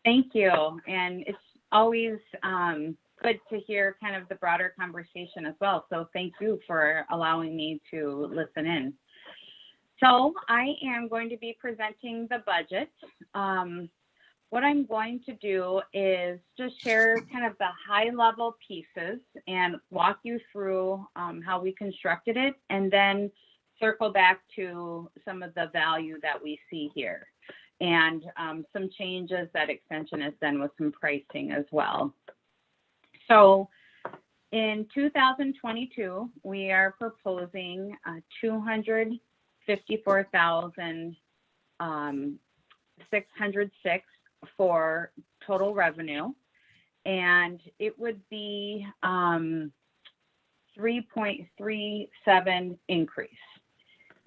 Thank you. And it's always good to hear kind of the broader conversation as well. So thank you for allowing me to listen in. So I am going to be presenting the budget. What I'm going to do is just share kind of the high level pieces and walk you through how we constructed it, and then circle back to some of the value that we see here, and some changes that Extension has done with some pricing as well. So in 2022, we are proposing $254,606 for total revenue, and it would be 3.37 increase.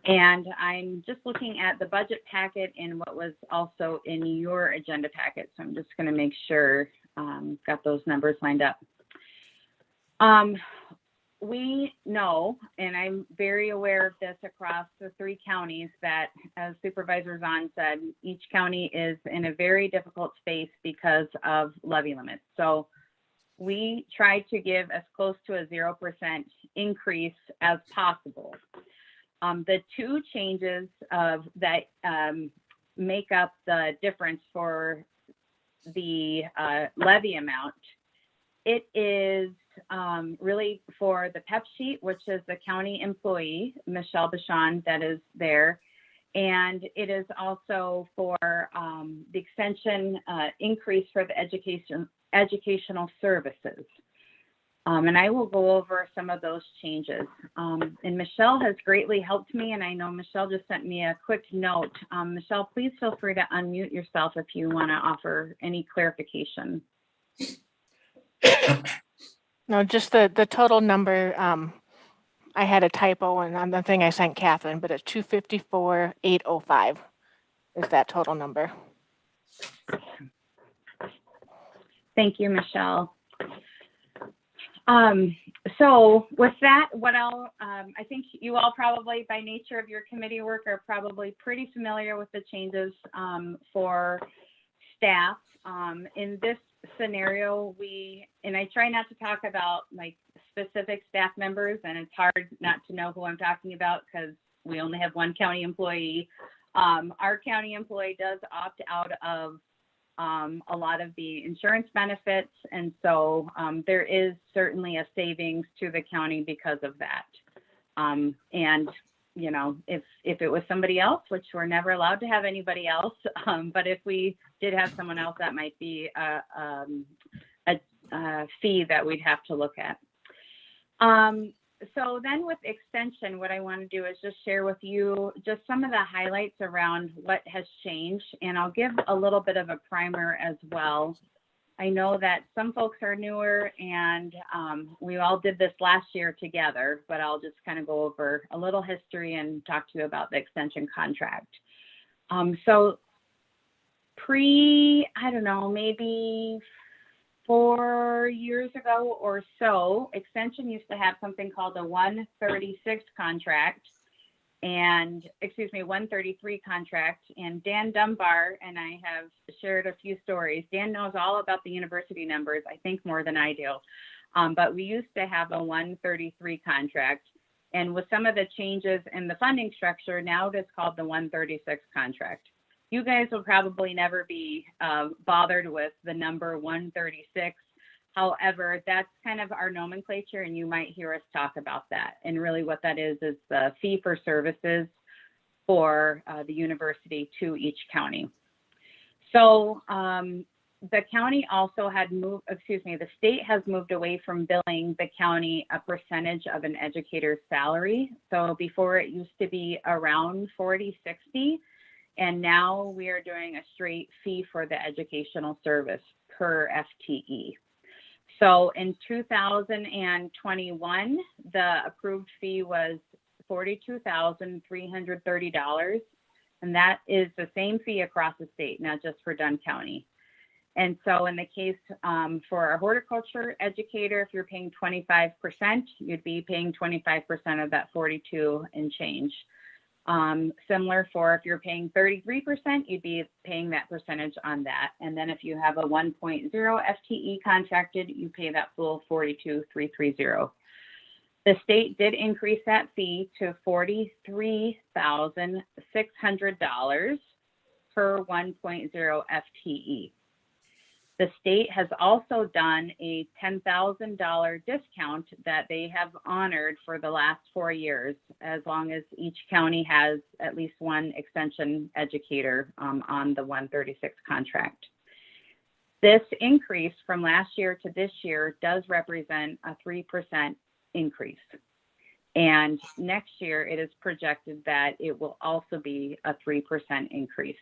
And I'm just looking at the budget packet and what was also in your agenda packet. So I'm just going to make sure got those numbers lined up. We know, and I'm very aware of this across the 3 counties, that as Supervisor Zahn said, each county is in a very difficult space because of levy limits. So we tried to give as close to a 0% increase as possible. The 2 changes that make up the difference for the levy amount, it is really for the PEP sheet, which is the county employee, Michelle Bichon, that is there. And it is also for the extension increase for the educational services. And I will go over some of those changes. And Michelle has greatly helped me, and I know Michelle just sent me a quick note. Michelle, please feel free to unmute yourself if you want to offer any clarification. No, just the total number. I had a typo on the thing I sent Catherine, but it's 254,805 is that total number. Thank you, Michelle. So with that, I think you all probably, by nature of your committee work, are probably pretty familiar with the changes for staff. In this scenario, and I try not to talk about like specific staff members, and it's hard not to know who I'm talking about because we only have one county employee. Our county employee does opt out of a lot of the insurance benefits, and so there is certainly a savings to the county because of that. And you know, if it was somebody else, which we're never allowed to have anybody else, but if we did have someone else, that might be a fee that we'd have to look at. So then with extension, what I want to do is just share with you just some of the highlights around what has changed. And I'll give a little bit of a primer as well. I know that some folks are newer and we all did this last year together, but I'll just kind of go over a little history and talk to you about the extension contract. So I don't know, maybe 4 years ago or so, extension used to have something called a 136 contract and 133 contract. And Dan Dunbar and I have shared a few stories. Dan knows all about the university numbers, I think more than I do. But we used to have a 133 contract. And with some of the changes in the funding structure, now it is called the 136 contract. You guys will probably never be bothered with the number 136. However, that's kind of our nomenclature, and you might hear us talk about that. And really what that is the fee for services for the university to each county. So the county also had moved, the state has moved away from billing the county a percentage of an educator's salary. So before it used to be around 40-60. And now we are doing a straight fee for the educational service per FTE. So in 2021, the approved fee was $42,330. And that is the same fee across the state, not just for Dunn County. And so in the case for a horticulture educator, if you're paying 25%, you'd be paying 25% of that 42 and change. Similar for if you're paying 33%, you'd be paying that percentage on that. And then if you have a 1.0 FTE contracted, you pay that full 42,330. The state did increase that fee to $43,600 per 1.0 FTE. The state has also done a $10,000 discount that they have honored for the last 4 years, as long as each county has at least one extension educator on the 136 contract. This increase from last year to this year does represent a 3% increase. And next year it is projected that it will also be a 3% increase.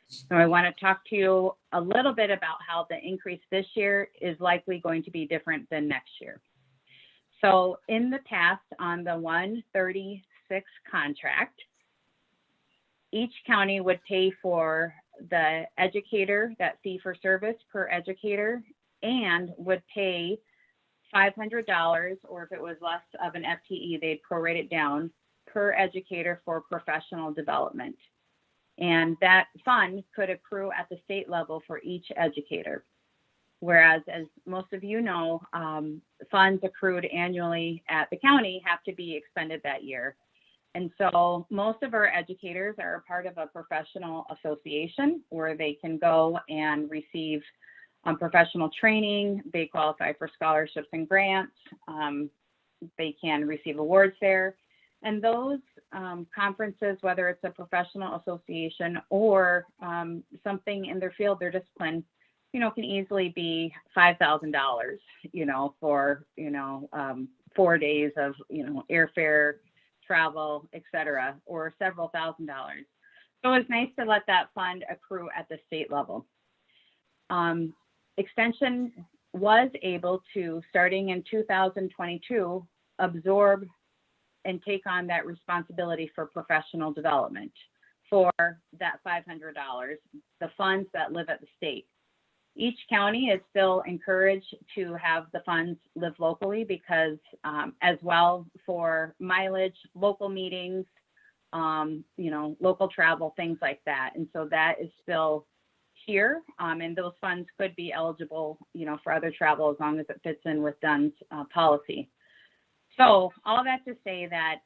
So I want to talk to you a little bit about how the increase this year is likely going to be different than next year. So in the past, on the 136 contract, each county would pay for the educator, that fee for service per educator, and would pay $500, or if it was less of an FTE, they'd prorate it down per educator for professional development. And that fund could accrue at the state level for each educator. Whereas, as most of you know, funds accrued annually at the county have to be expended that year. And so most of our educators are a part of a professional association where they can go and receive professional training. They qualify for scholarships and grants. They can receive awards there. And those conferences, whether it's a professional association or something in their field, their discipline, can easily be $5,000, for, 4 days of, airfare, travel, et cetera, or several $1,000s. So it's nice to let that fund accrue at the state level. Extension was able to, starting in 2022, absorb and take on that responsibility for professional development for that $500, the funds that live at the state. Each county is still encouraged to have the funds live locally because as well for mileage, local meetings, local travel, things like that. And so that is still here, and those funds could be eligible, for other travel as long as it fits in with Dunn's policy. So all that to say that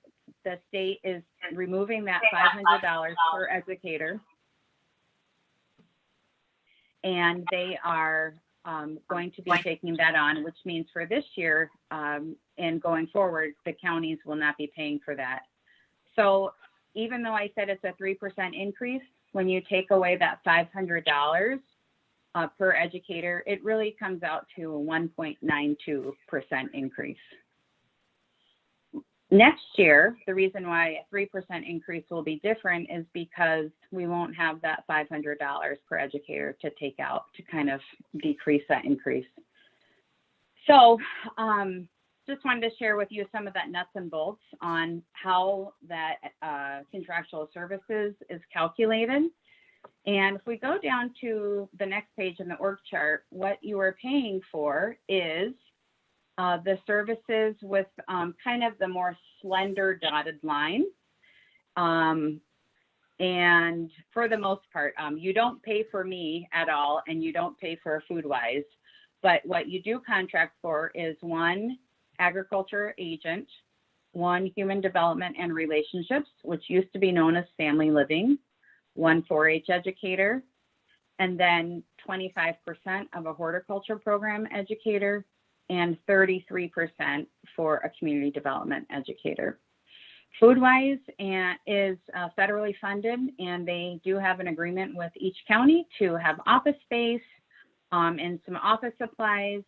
the state is removing that $500 per educator, and they are going to be taking that on, which means for this year and going forward, the counties will not be paying for that. So even though I said it's a 3% increase, when you take away that $500 per educator, it really comes out to a 1.92% increase. Next year, the reason why a 3% increase will be different is because we won't have that $500 per educator to take out to kind of decrease that increase. So just wanted to share with you some of that nuts and bolts on how that contractual services is calculated. And if we go down to the next page in the org chart, what you are paying for is the services with kind of the more slender dotted line. And for the most part, you don't pay for me at all, and you don't pay for FoodWise. But what you do contract for is 1 agriculture agent, 1 human development and relationships, which used to be known as family living, 1 4-H educator, and then 25% of a horticulture program educator, and 33% for a community development educator. FoodWise is federally funded, and they do have an agreement with each county to have office space and some office supplies.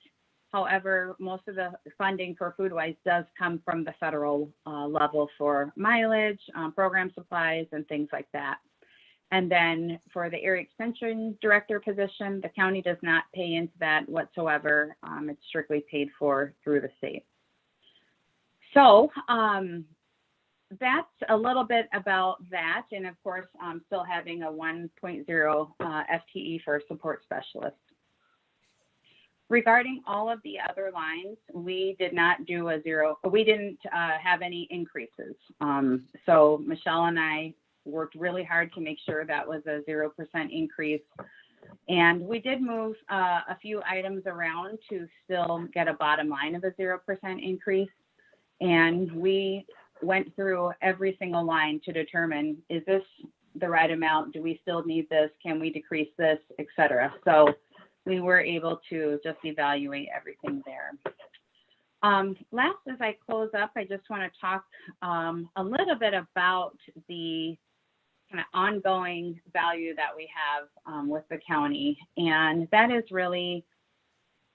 However, most of the funding for FoodWise does come from the federal level for mileage, program supplies, and things like that. And then for the area extension director position, the county does not pay into that whatsoever. It's strictly paid for through the state. So that's a little bit about that. And of course, still having a 1.0 FTE for support specialists. Regarding all of the other lines, we did not do we didn't have any increases. So Michelle and I worked really hard to make sure that was a 0% increase. And we did move a few items around to still get a bottom line of a 0% increase. And we went through every single line to determine, is this the right amount? Do we still need this? Can we decrease this, et cetera? So we were able to just evaluate everything there. Last, as I close up, I just want to talk a little bit about the kind of ongoing value that we have with the county. And that is really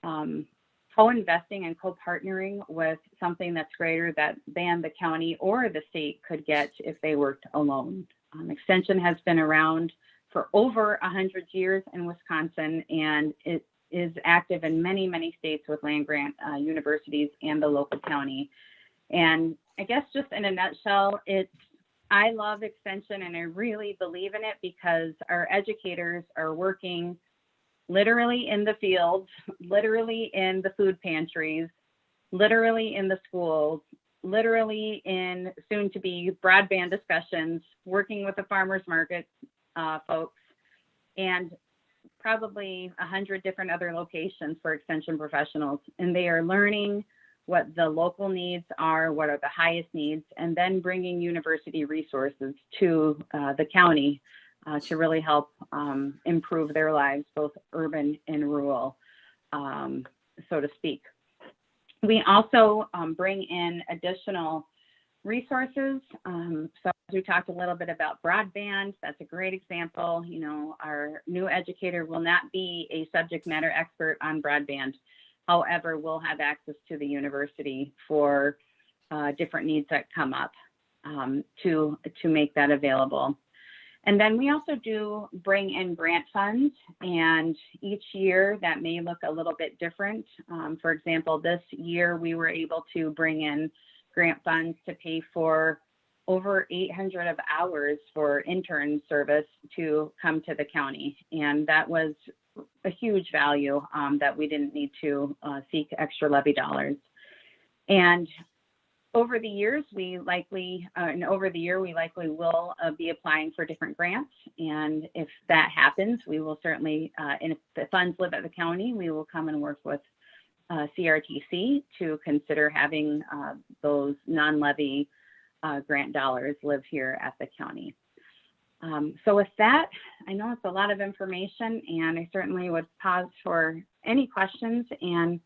co-investing and co-partnering with something that's greater than the county or the state could get if they worked alone. Extension has been around for over 100 years in Wisconsin, and it is active in many, many states with land grant universities and the local county. And I guess just in a nutshell, I love Extension, and I really believe in it because our educators are working literally in the fields, literally in the food pantries, literally in the schools, literally in soon to be broadband discussions, working with the farmers market folks, and probably 100 different other locations for Extension professionals. And they are learning what the local needs are, what are the highest needs, and then bringing university resources to the county to really help improve their lives, both urban and rural, so to speak. We also bring in additional resources. So as we talked a little bit about broadband, that's a great example. You know, our new educator will not be a subject matter expert on broadband. However, we'll have access to the university for different needs that come up to make that available. And then we also do bring in grant funds, and each year that may look a little bit different. For example, this year we were able to bring in grant funds to pay for over 800 of hours for intern service to come to the county. And that was a huge value that we didn't need to seek extra levy dollars. And over the years, we likely will be applying for different grants. And if that happens, we will certainly, and if the funds live at the county, we will come and work with CRTC to consider having those non-levy grant dollars live here at the county. So with that, I know it's a lot of information, and I certainly would pause for any questions. And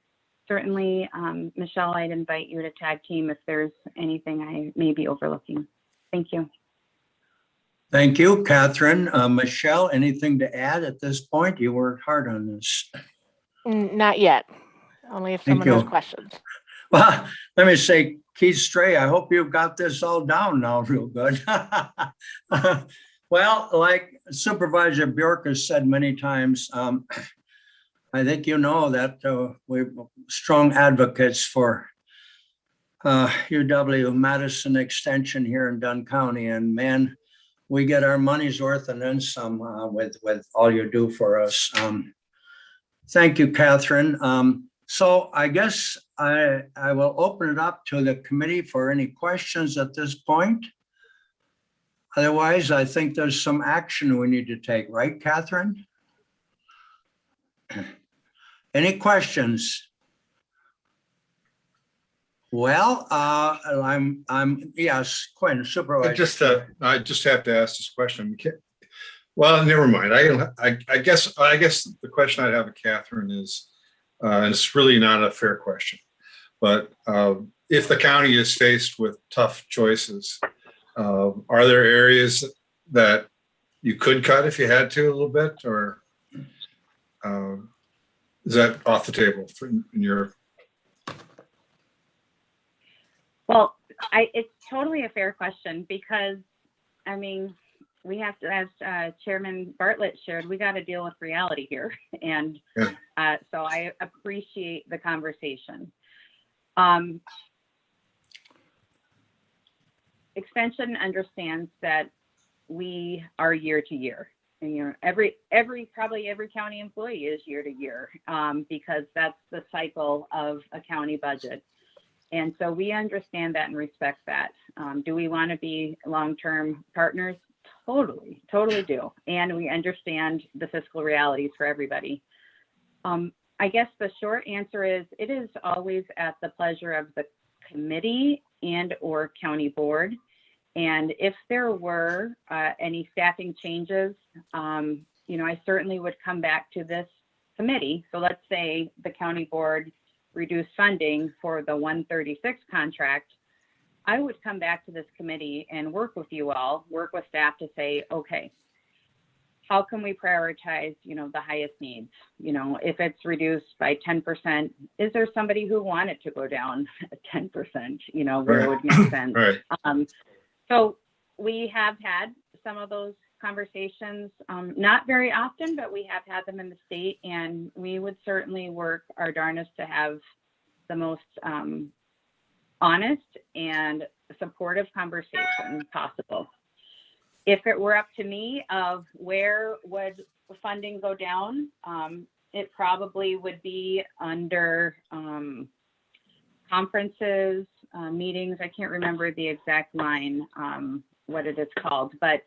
certainly, Michelle, I'd invite you to tag team if there's anything I may be overlooking. Thank you. Thank you, Catherine. Michelle, anything to add at this point? You worked hard on this. Not yet, only if someone has questions. Well, let me say, Keith Stray, I hope you've got this all down now real good. Well, like Supervisor Bjork has said many times, I think you know that we're strong advocates for UW-Madison Extension here in Dunn County. And man, we get our money's worth and then some with all you do for us. Thank you, Catherine. So I guess I will open it up to the committee for any questions at this point. Otherwise, I think there's some action we need to take, right, Catherine? Any questions? Well, yes, Quinn, Supervisor. I just have to ask this question. Well, never mind. I guess the question I'd have of Catherine is, and it's really not a fair question, but if the county is faced with tough choices, are there areas that you could cut if you had to a little bit, or is that off the table in your? Well, it's totally a fair question because, I mean, we have to, as Chairman Bartlett shared, we got to deal with reality here. And so I appreciate the conversation. Extension understands that we are year to year. And, you know, probably every county employee is year to year because that's the cycle of a county budget. And so we understand that and respect that. Do we want to be long-term partners? Totally do. And we understand the fiscal realities for everybody. I guess the short answer is it is always at the pleasure of the committee and or county board. And if there were any staffing changes, you know, I certainly would come back to this committee. So let's say the county board reduced funding for the 136 contract. I would come back to this committee and work with you all, work with staff to say, okay, how can we prioritize, you know, the highest needs? You know, if it's reduced by 10%, is there somebody who wanted to go down 10%, you know, where it would make sense? Right. So we have had some of those conversations, not very often, but we have had them in the state, and we would certainly work our darnest to have the most honest and supportive conversation possible. If it were up to me of where would funding go down, it probably would be under conferences, meetings. I can't remember the exact line, what it is called, but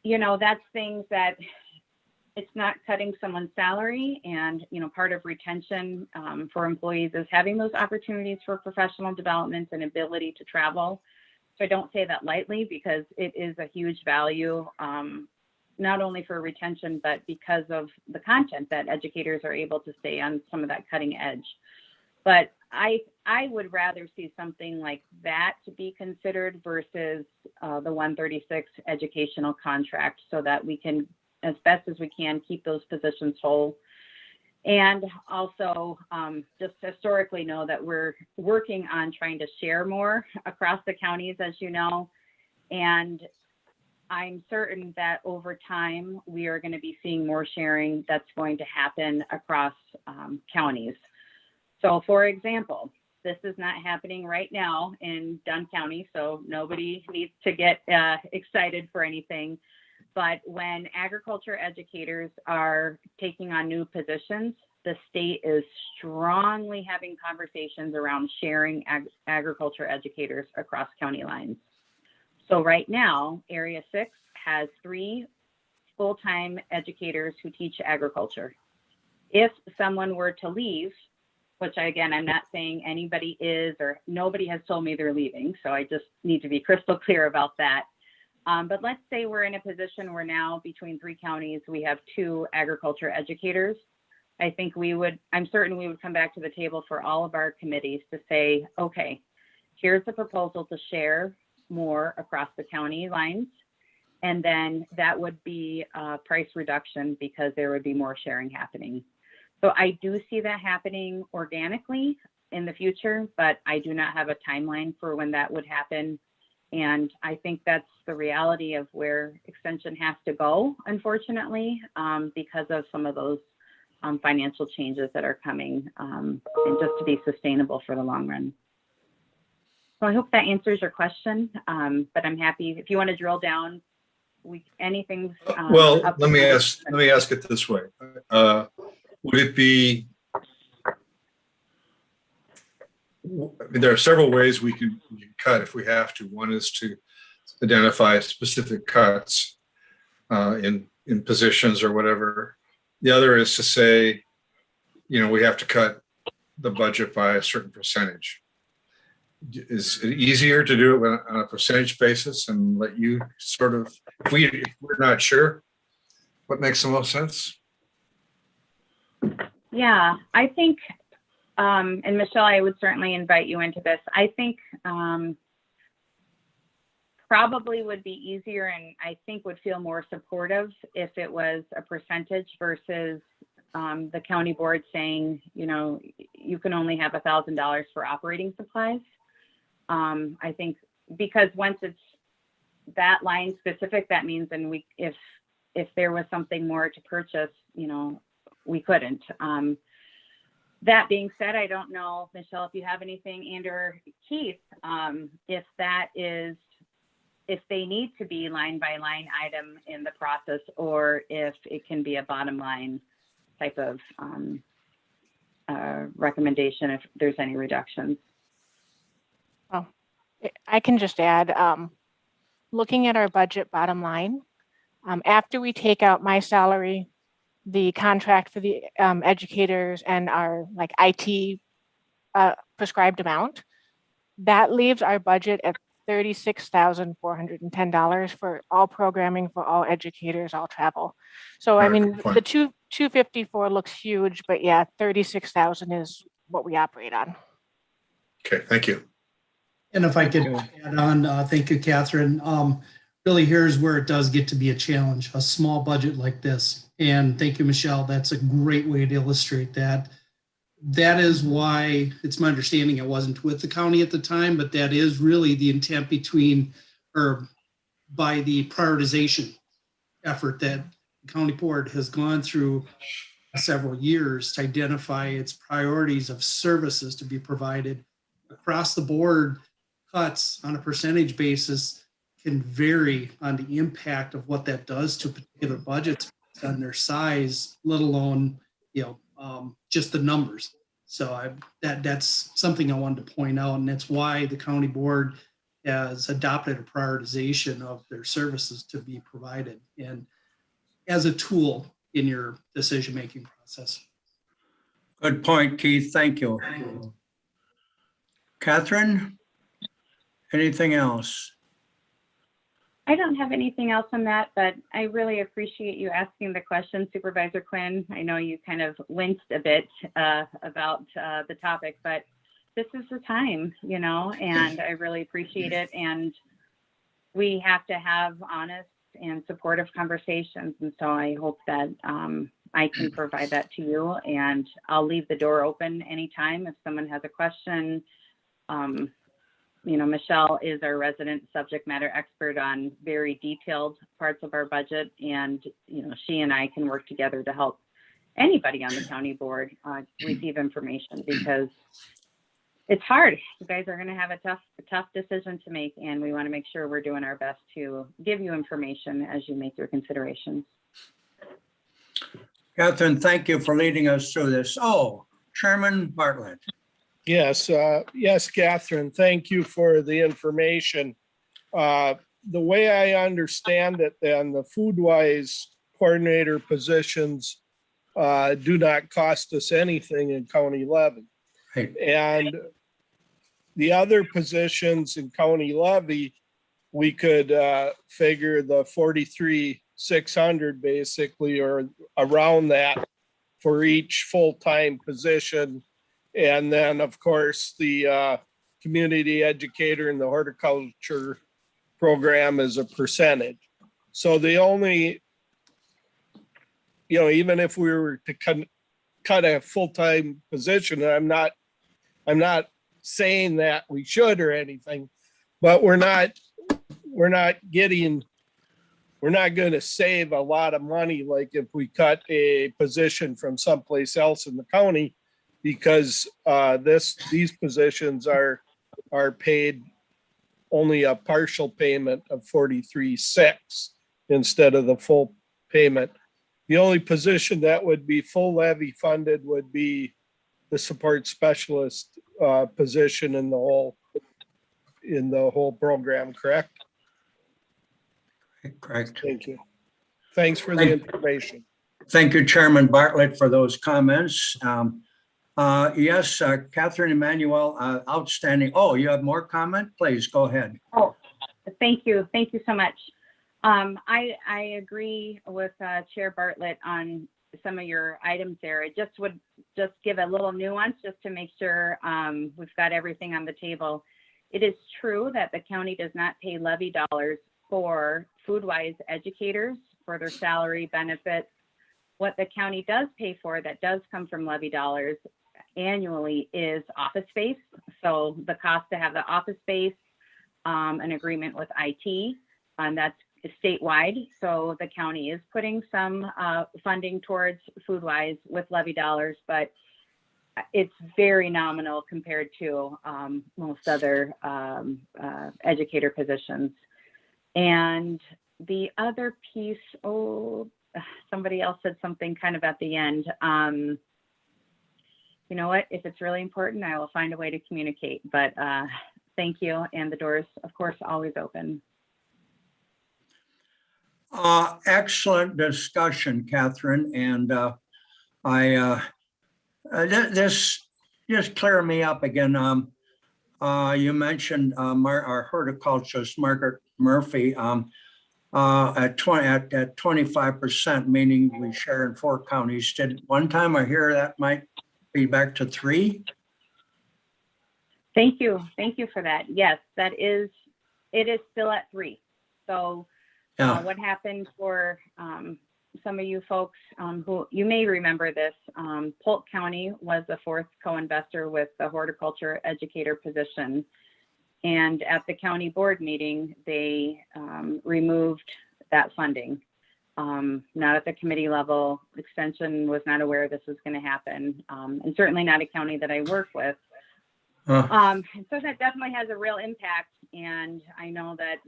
you know, that's things that it's not cutting someone's salary. And, you know, part of retention for employees is having those opportunities for professional development and ability to travel. So I don't say that lightly because it is a huge value, not only for retention, but because of the content that educators are able to stay on some of that cutting edge. But I would rather see something like that to be considered versus the 136 educational contract, so that we can, as best as we can, keep those positions whole. And also just historically know that we're working on trying to share more across the counties, as you know. And I'm certain that over time, we are going to be seeing more sharing that's going to happen across counties. So for example, this is not happening right now in Dunn County, so nobody needs to get excited for anything. But when agriculture educators are taking on new positions, the state is strongly having conversations around sharing agriculture educators across county lines. So right now, Area 6 has 3 full-time educators who teach agriculture. If someone were to leave, which again, I'm not saying anybody is, or nobody has told me they're leaving, so I just need to be crystal clear about that. But let's say we're in a position where now between 3 counties, we have 2 agriculture educators. I think I'm certain we would come back to the table for all of our committees to say, okay, here's the proposal to share more across the county lines. And then that would be a price reduction because there would be more sharing happening. So I do see that happening organically. in the future, but I do not have a timeline for when that would happen. And I think that's the reality of where extension has to go, unfortunately, because of some of those financial changes that are coming, and just to be sustainable for the long run. So I hope that answers your question, but I'm happy if you want to drill down. Anything. Well, let me ask it this way. Would it be, there are several ways we can cut if we have to. One is to identify specific cuts in positions or whatever. The other is to say, we have to cut the budget by a certain percentage. Is it easier to do it on a percentage basis and let you sort of, if we're not sure, what makes the most sense? Yeah, I think, and Michelle, I would certainly invite you into this. I think probably would be easier and I think would feel more supportive if it was a percentage versus the county board saying, you can only have $1,000 for operating supplies. I think because once it's that line specific, that means then if there was something more to purchase, we couldn't. That being said, I don't know, Michelle, if you have anything, and or Keith, if they need to be line by line item in the process, or if it can be a bottom line type of recommendation if there's any reductions. Oh, I can just add, looking at our budget bottom line, after we take out my salary, the contract for the educators and our IT prescribed amount, that leaves our budget at $36,410 for all programming, for all educators, all travel. So I mean, the 254 looks huge, but yeah, 36,000 is what we operate on. Okay, thank you. And if I could add on, thank you, Catherine. Really, here's where it does get to be a challenge, a small budget like this. And thank you, Michelle. That's a great way to illustrate that. That is why it's my understanding I wasn't with the county at the time, but that is really the intent by the prioritization effort that the county board has gone through several years to identify its priorities of services to be provided across the board. Cuts on a percentage basis can vary on the impact of what that does to particular budgets and their size, let alone, just the numbers. So that's something I wanted to point out, and that's why the county board has adopted a prioritization of their services to be provided and as a tool in your decision-making process. Good point, Keith. Thank you. Catherine? Anything else? I don't have anything else on that, but I really appreciate you asking the question, Supervisor Quinn. I know you kind of winced a bit about the topic, but this is the time, and I really appreciate it. And we have to have honest and supportive conversations. And so I hope that I can provide that to you, and I'll leave the door open anytime if someone has a question. Michelle is our resident subject matter expert on very detailed parts of our budget. And, she and I can work together to help anybody on the county board receive information, because it's hard. You guys are going to have a tough decision to make. And we want to make sure we're doing our best to give you information as you make your considerations. Catherine, thank you for leading us through this. Oh, Chairman Bartlett. Yes, Catherine, thank you for the information. The way I understand it, then, the food-wise coordinator positions do not cost us anything in county levy. Right. And the other positions in county levy, we could figure the 43,600 basically, or around that for each full-time position. And then, of course, the community educator and the horticulture program is a percentage. So the only, even if we were to cut a full-time position, I'm I'm not saying that we should or anything, but we're not going to save a lot of money like if we cut a position from someplace else in the county, because these positions are paid only a partial payment of 43.6 instead of the full payment. The only position that would be full levy funded would be the support specialist position in the whole program, correct? Correct. Thank you. Thanks for the information. Thank you, Chairman Bartlett, for those comments. Yes, Catherine Emmanuel, outstanding. Oh, you have more comment? Please go ahead. Oh, thank you. Thank you so much. I agree with Chair Bartlett on some of your items there. I would give a little nuance just to make sure we've got everything on the table. It is true that the county does not pay levy dollars for food-wise educators for their salary benefits. What the county does pay for that does come from levy dollars annually is office space. So the cost to have the office space, an agreement with IT, and that's statewide. So the county is putting some funding towards food-wise with levy dollars, but it's very nominal compared to most other educator positions. And the other piece, somebody else said something kind of at the end. You know what? If it's really important, I will find a way to communicate. But thank you. And the door is, of course, always open. Excellent discussion, Catherine. And this just clear me up again. You mentioned our horticulturist, Margaret Murphy, at 25%, meaning we share in 4 counties. Did one time I hear that might be back to 3? Thank you. Thank you for that. Yes, it is still at 3. So what happened for some of you folks who you may remember this, Polk County was the 4th co-investor with the horticulture educator position. And at the county board meeting, they removed that funding. Not at the committee level. Extension was not aware this was going to happen, and certainly not a county that I work with. So that definitely has a real impact. And I know that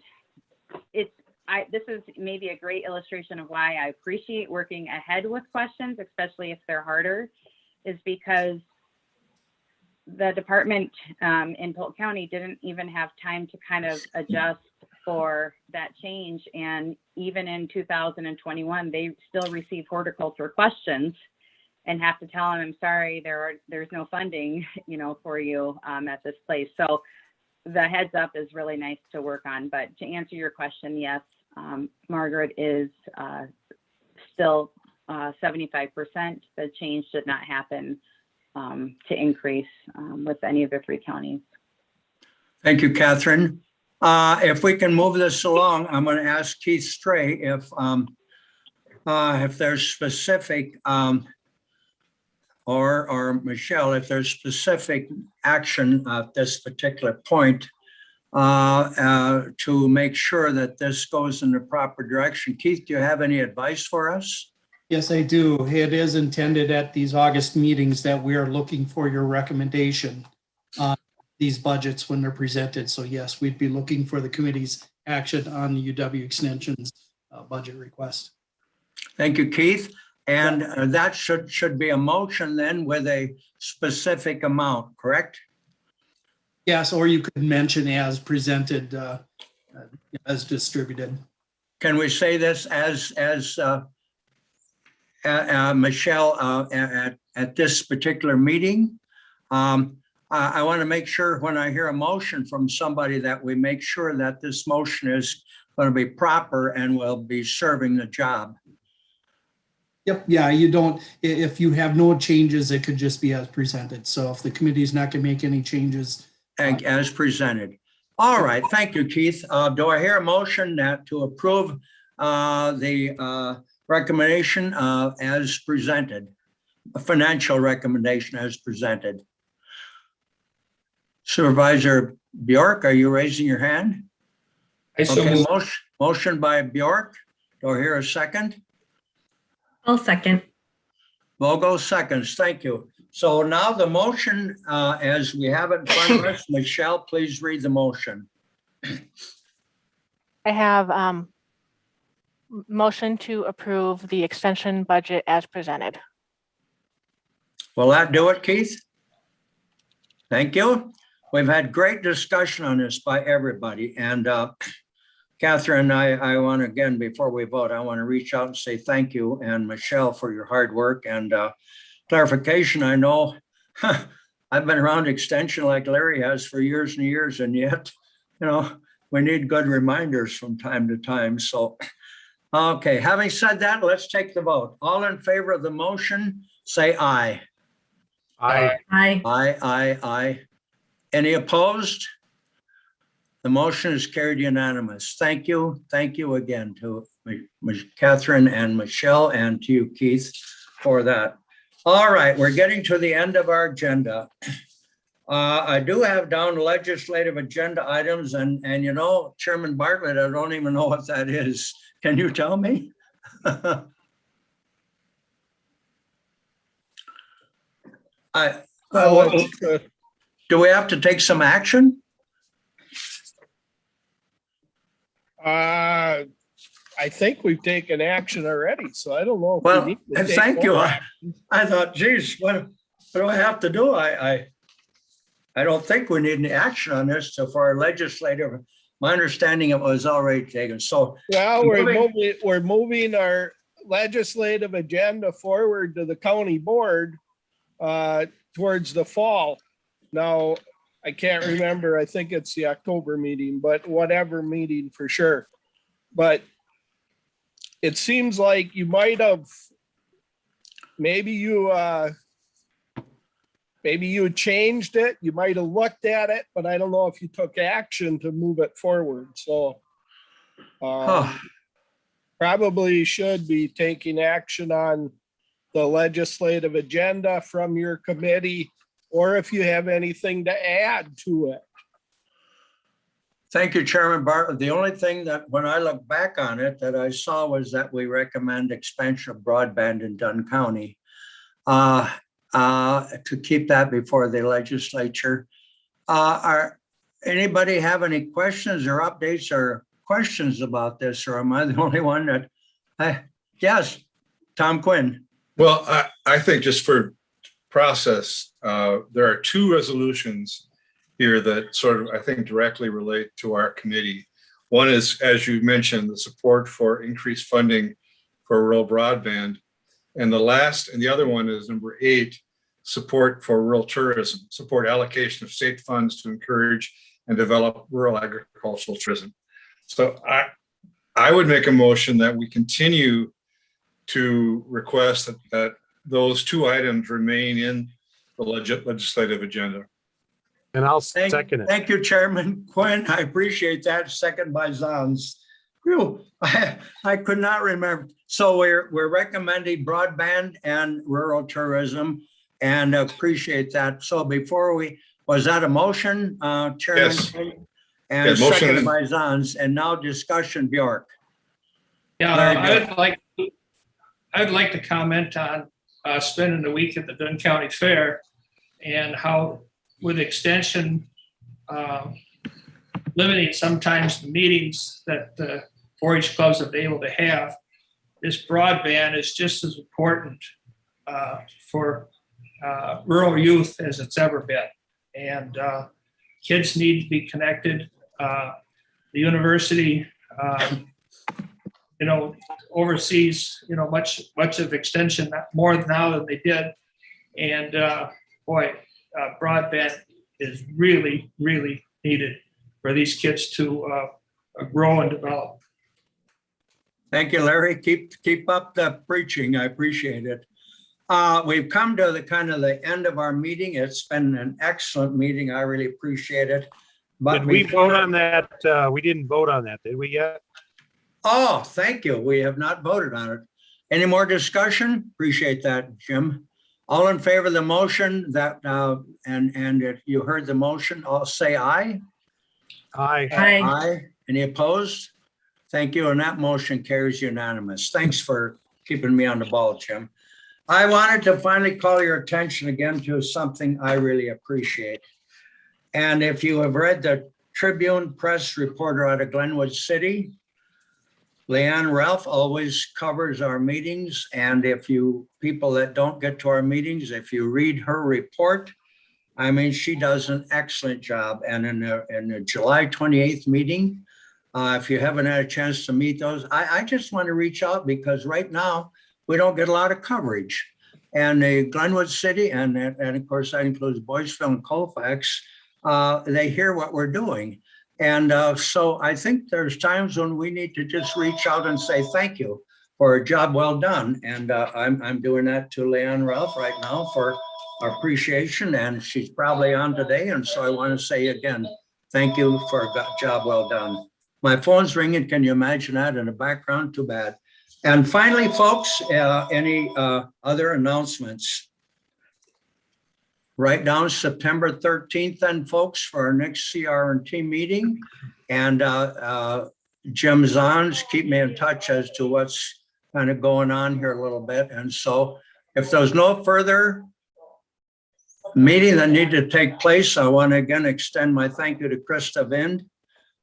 this is maybe a great illustration of why I appreciate working ahead with questions, especially if they're harder, is because the department in Polk County didn't even have time to kind of adjust for that change. And even in 2021, they still receive horticulture questions and have to tell them, I'm sorry, there's no funding, for you at this place. So the heads up is really nice to work on. But to answer your question, yes, Margaret is still 75%. The change did not happen to increase with any of the 3 counties. Thank you, Catherine. If we can move this along, I'm going to ask Keith Stray if there's specific or Michelle, if there's specific action at this particular point to make sure that this goes in the proper direction. Keith, do you have any advice for us? Yes, I do. It is intended at these August meetings that we are looking for your recommendation on these budgets when they're presented. So yes, we'd be looking for the committee's action on the UW Extension's budget request. Thank you, Keith. And that should be a motion then with a specific amount, correct? Yes, or you could mention as presented, as distributed. Can we say this as Michelle at this particular meeting? I want to make sure when I hear a motion from somebody that we make sure that this motion is going to be proper and will be serving the job. Yep. Yeah, if you have no changes, it could just be as presented. So if the committee is not going to make any changes. As presented. All right. Thank you, Keith. Do I hear a motion to approve the recommendation as presented, a financial recommendation as presented? Supervisor Bjork, are you raising your hand? I so Okay, moved. motion by Bjork. Do I hear a second? I'll second. Vogel seconds. Thank you. So now the motion, as we have it in front of us, Michelle, please read the motion. I have motion to approve the extension budget as presented. Will that do it, Keith? Thank you. We've had great discussion on this by everybody. And Catherine, I want to, again, before we vote, I want to reach out and say thank you, and Michelle, for your hard work and clarification. I know I've been around extension like Larry has for years and years, and yet, we need good reminders from time to time. So, okay, having said that, let's take the vote. All in favor of the motion, say aye. Aye. Aye. Aye. Any opposed? The motion is carried unanimous. Thank you. Thank you again to Catherine and Michelle, and to you, Keith, for that. All right, we're getting to the end of our agenda. I do have down legislative agenda items, and Chairman Bartlett, I don't even know what that is. Can you tell me? Do we have to take some action? I think we've taken action already, so I don't know. If Well, we need to take thank you. more I thought, geez, what do I have to do? I don't think we need any action on this. So for our legislative, my understanding it was already taken. So Well, we're moving our legislative agenda forward to the county board towards the fall. Now, I can't remember. I think it's the October meeting, but whatever meeting for sure. But it seems like you might have, maybe you changed it. You might have looked at it, but I don't know if you took action to move it forward. So probably should be taking action on the legislative agenda from your committee, or if you have anything to add to it. thank you, Chairman Bartlett. The only thing that when I look back on it that I saw was that we recommend expansion of broadband in Dunn County. To keep that before the legislature. Anybody have any questions or updates or questions about this, or am I the only one that, yes, Tom Quinn. Well, I think just for process, there are two resolutions here that sort of, I think, directly relate to our committee. One is, as you mentioned, the support for increased funding for rural broadband. And the other one is number 8, support for rural tourism, support allocation of state funds to encourage and develop rural agricultural tourism. So I would make a motion that we continue to request that those two items remain in the legislative agenda. And I'll second it. Thank you, Chairman Quinn. I appreciate that. Second by Zons. Whew, I could not remember. So we're recommending broadband and rural tourism, and appreciate that. So was that a motion, Chairman? Yes. Quinn? Yeah, And motion second by Zons, and now discussion, Bjork. Yeah, Very good. I'd like to comment on spending the week at the Dunn County Fair and how with extension limiting sometimes the meetings that the 4-H clubs are able to have, this broadband is just as important for rural youth as it's ever been. And kids need to be connected. The university, oversees, much of extension, more now than they did. And broadband is really, really needed for these kids to grow and develop. Thank you, Larry. Keep up the preaching. I appreciate it. We've come to the end of our meeting. It's been an excellent meeting. I really appreciate it. But Did we vote on that? We didn't vote on that, did we yet? Oh, thank you. We have not voted on it. Any more discussion? Appreciate that, Jim. All in favor of the motion that, and if you heard the motion, I'll say aye. Aye. Aye. Any opposed? Thank you. And that motion carries unanimous. Thanks for keeping me on the ball, Jim. I wanted to finally call your attention again to something I really appreciate. And if you have read the Tribune Press reporter out of Glenwood City, Leanne Ralph always covers our meetings. And if you people that don't get to our meetings, if you read her report, I mean, she does an excellent job. And in the July 28th meeting, if you haven't had a chance to meet those, I just want to reach out because right now we don't get a lot of coverage. And the Glenwood City, and of course that includes Boyceville and Colfax, they hear what we're doing. And so I think there's times when we need to just reach out and say thank you for a job well done. And I'm doing that to Leanne Ralph right now for appreciation, and she's probably on today. And so I want to say again, thank you for a job well done. My phone's ringing. Can you imagine that in the background? Too bad. And finally, folks, any other announcements? Write down September 13th then, folks, for our next CR&T meeting. And Jim Zahns, keep me in touch as to what's kind of going on here a little bit. And so if there's no further meeting that need to take place, I want to again extend my thank you to Krista Vind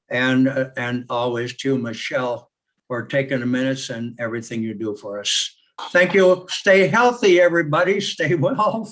and always to Michelle for taking the minutes and everything you do for us. Thank you. Stay healthy, everybody. Stay well.